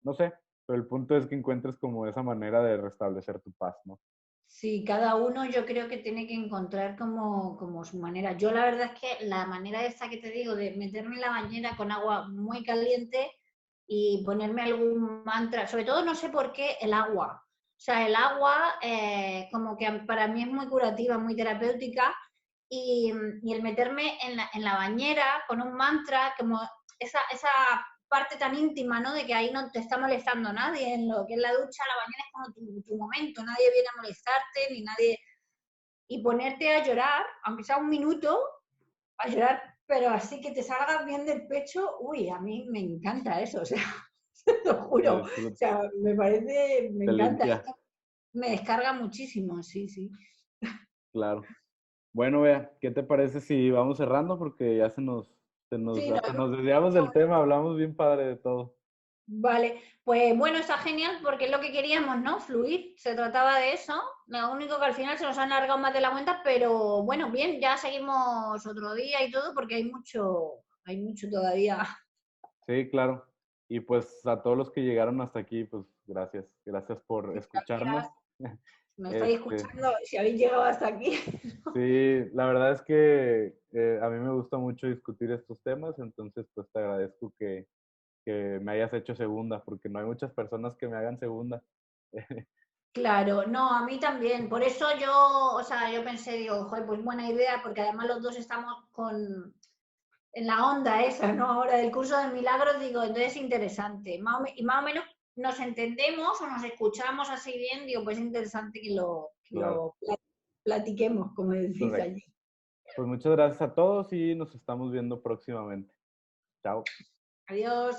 No sé, pero el punto es que encuentres como esa manera de restablecer tu paz, ¿no? Sí, cada uno yo creo que tiene que encontrar como su manera. Yo la verdad es que la manera esta que te digo de meterme en la bañera con agua muy caliente y ponerme algún mantra, sobre todo no sé por qué el agua. O sea, el agua como que para mí es muy curativa, muy terapéutica y el meterme en la bañera con un mantra, como esa parte tan íntima, ¿no? De que ahí no te está molestando nadie, en lo que es la ducha, la bañera es como tu momento, nadie viene a molestarte, ni nadie... Y ponerte a llorar, aunque sea un minuto, a llorar, pero así que te salgas bien del pecho, uy, a mí me encanta eso, o sea, te lo juro, o sea, me parece, me Te encanta, limpia, me descarga muchísimo, sí, sí. claro. Bueno, vea, ¿qué te parece si vamos cerrando? Porque ya Sí, no, hasta nos desviamos del tema, hablamos bien padre de todo. vale, pues bueno, está genial porque es lo que queríamos, ¿no? Fluir, se trataba de eso. Lo único que al final se nos ha alargado más de la cuenta, pero bueno, bien, ya seguimos otro día y todo porque hay mucho todavía. Sí, claro. Y pues a todos los que llegaron hasta aquí, pues gracias. Gracias por Muchas escucharnos. gracias. Si me estáis Este, escuchando, si habéis llegado hasta aquí. sí, la verdad es que a mí me gusta mucho discutir estos temas, entonces pues te agradezco que me hayas hecho segunda, porque no hay muchas personas que me hagan segunda. Claro, no, a mí también. Por eso yo, o sea, yo pensé, digo, joder, pues buena idea, porque además los dos estamos en la onda esa, ¿no? Ahora del curso de milagros, digo, entonces es interesante. Y más o menos nos entendemos o nos escuchamos así bien, digo, pues es interesante que Claro, lo platiquemos, como decís correcto. allí. Pues muchas gracias a todos y nos estamos viendo próximamente. Chao. Adiós.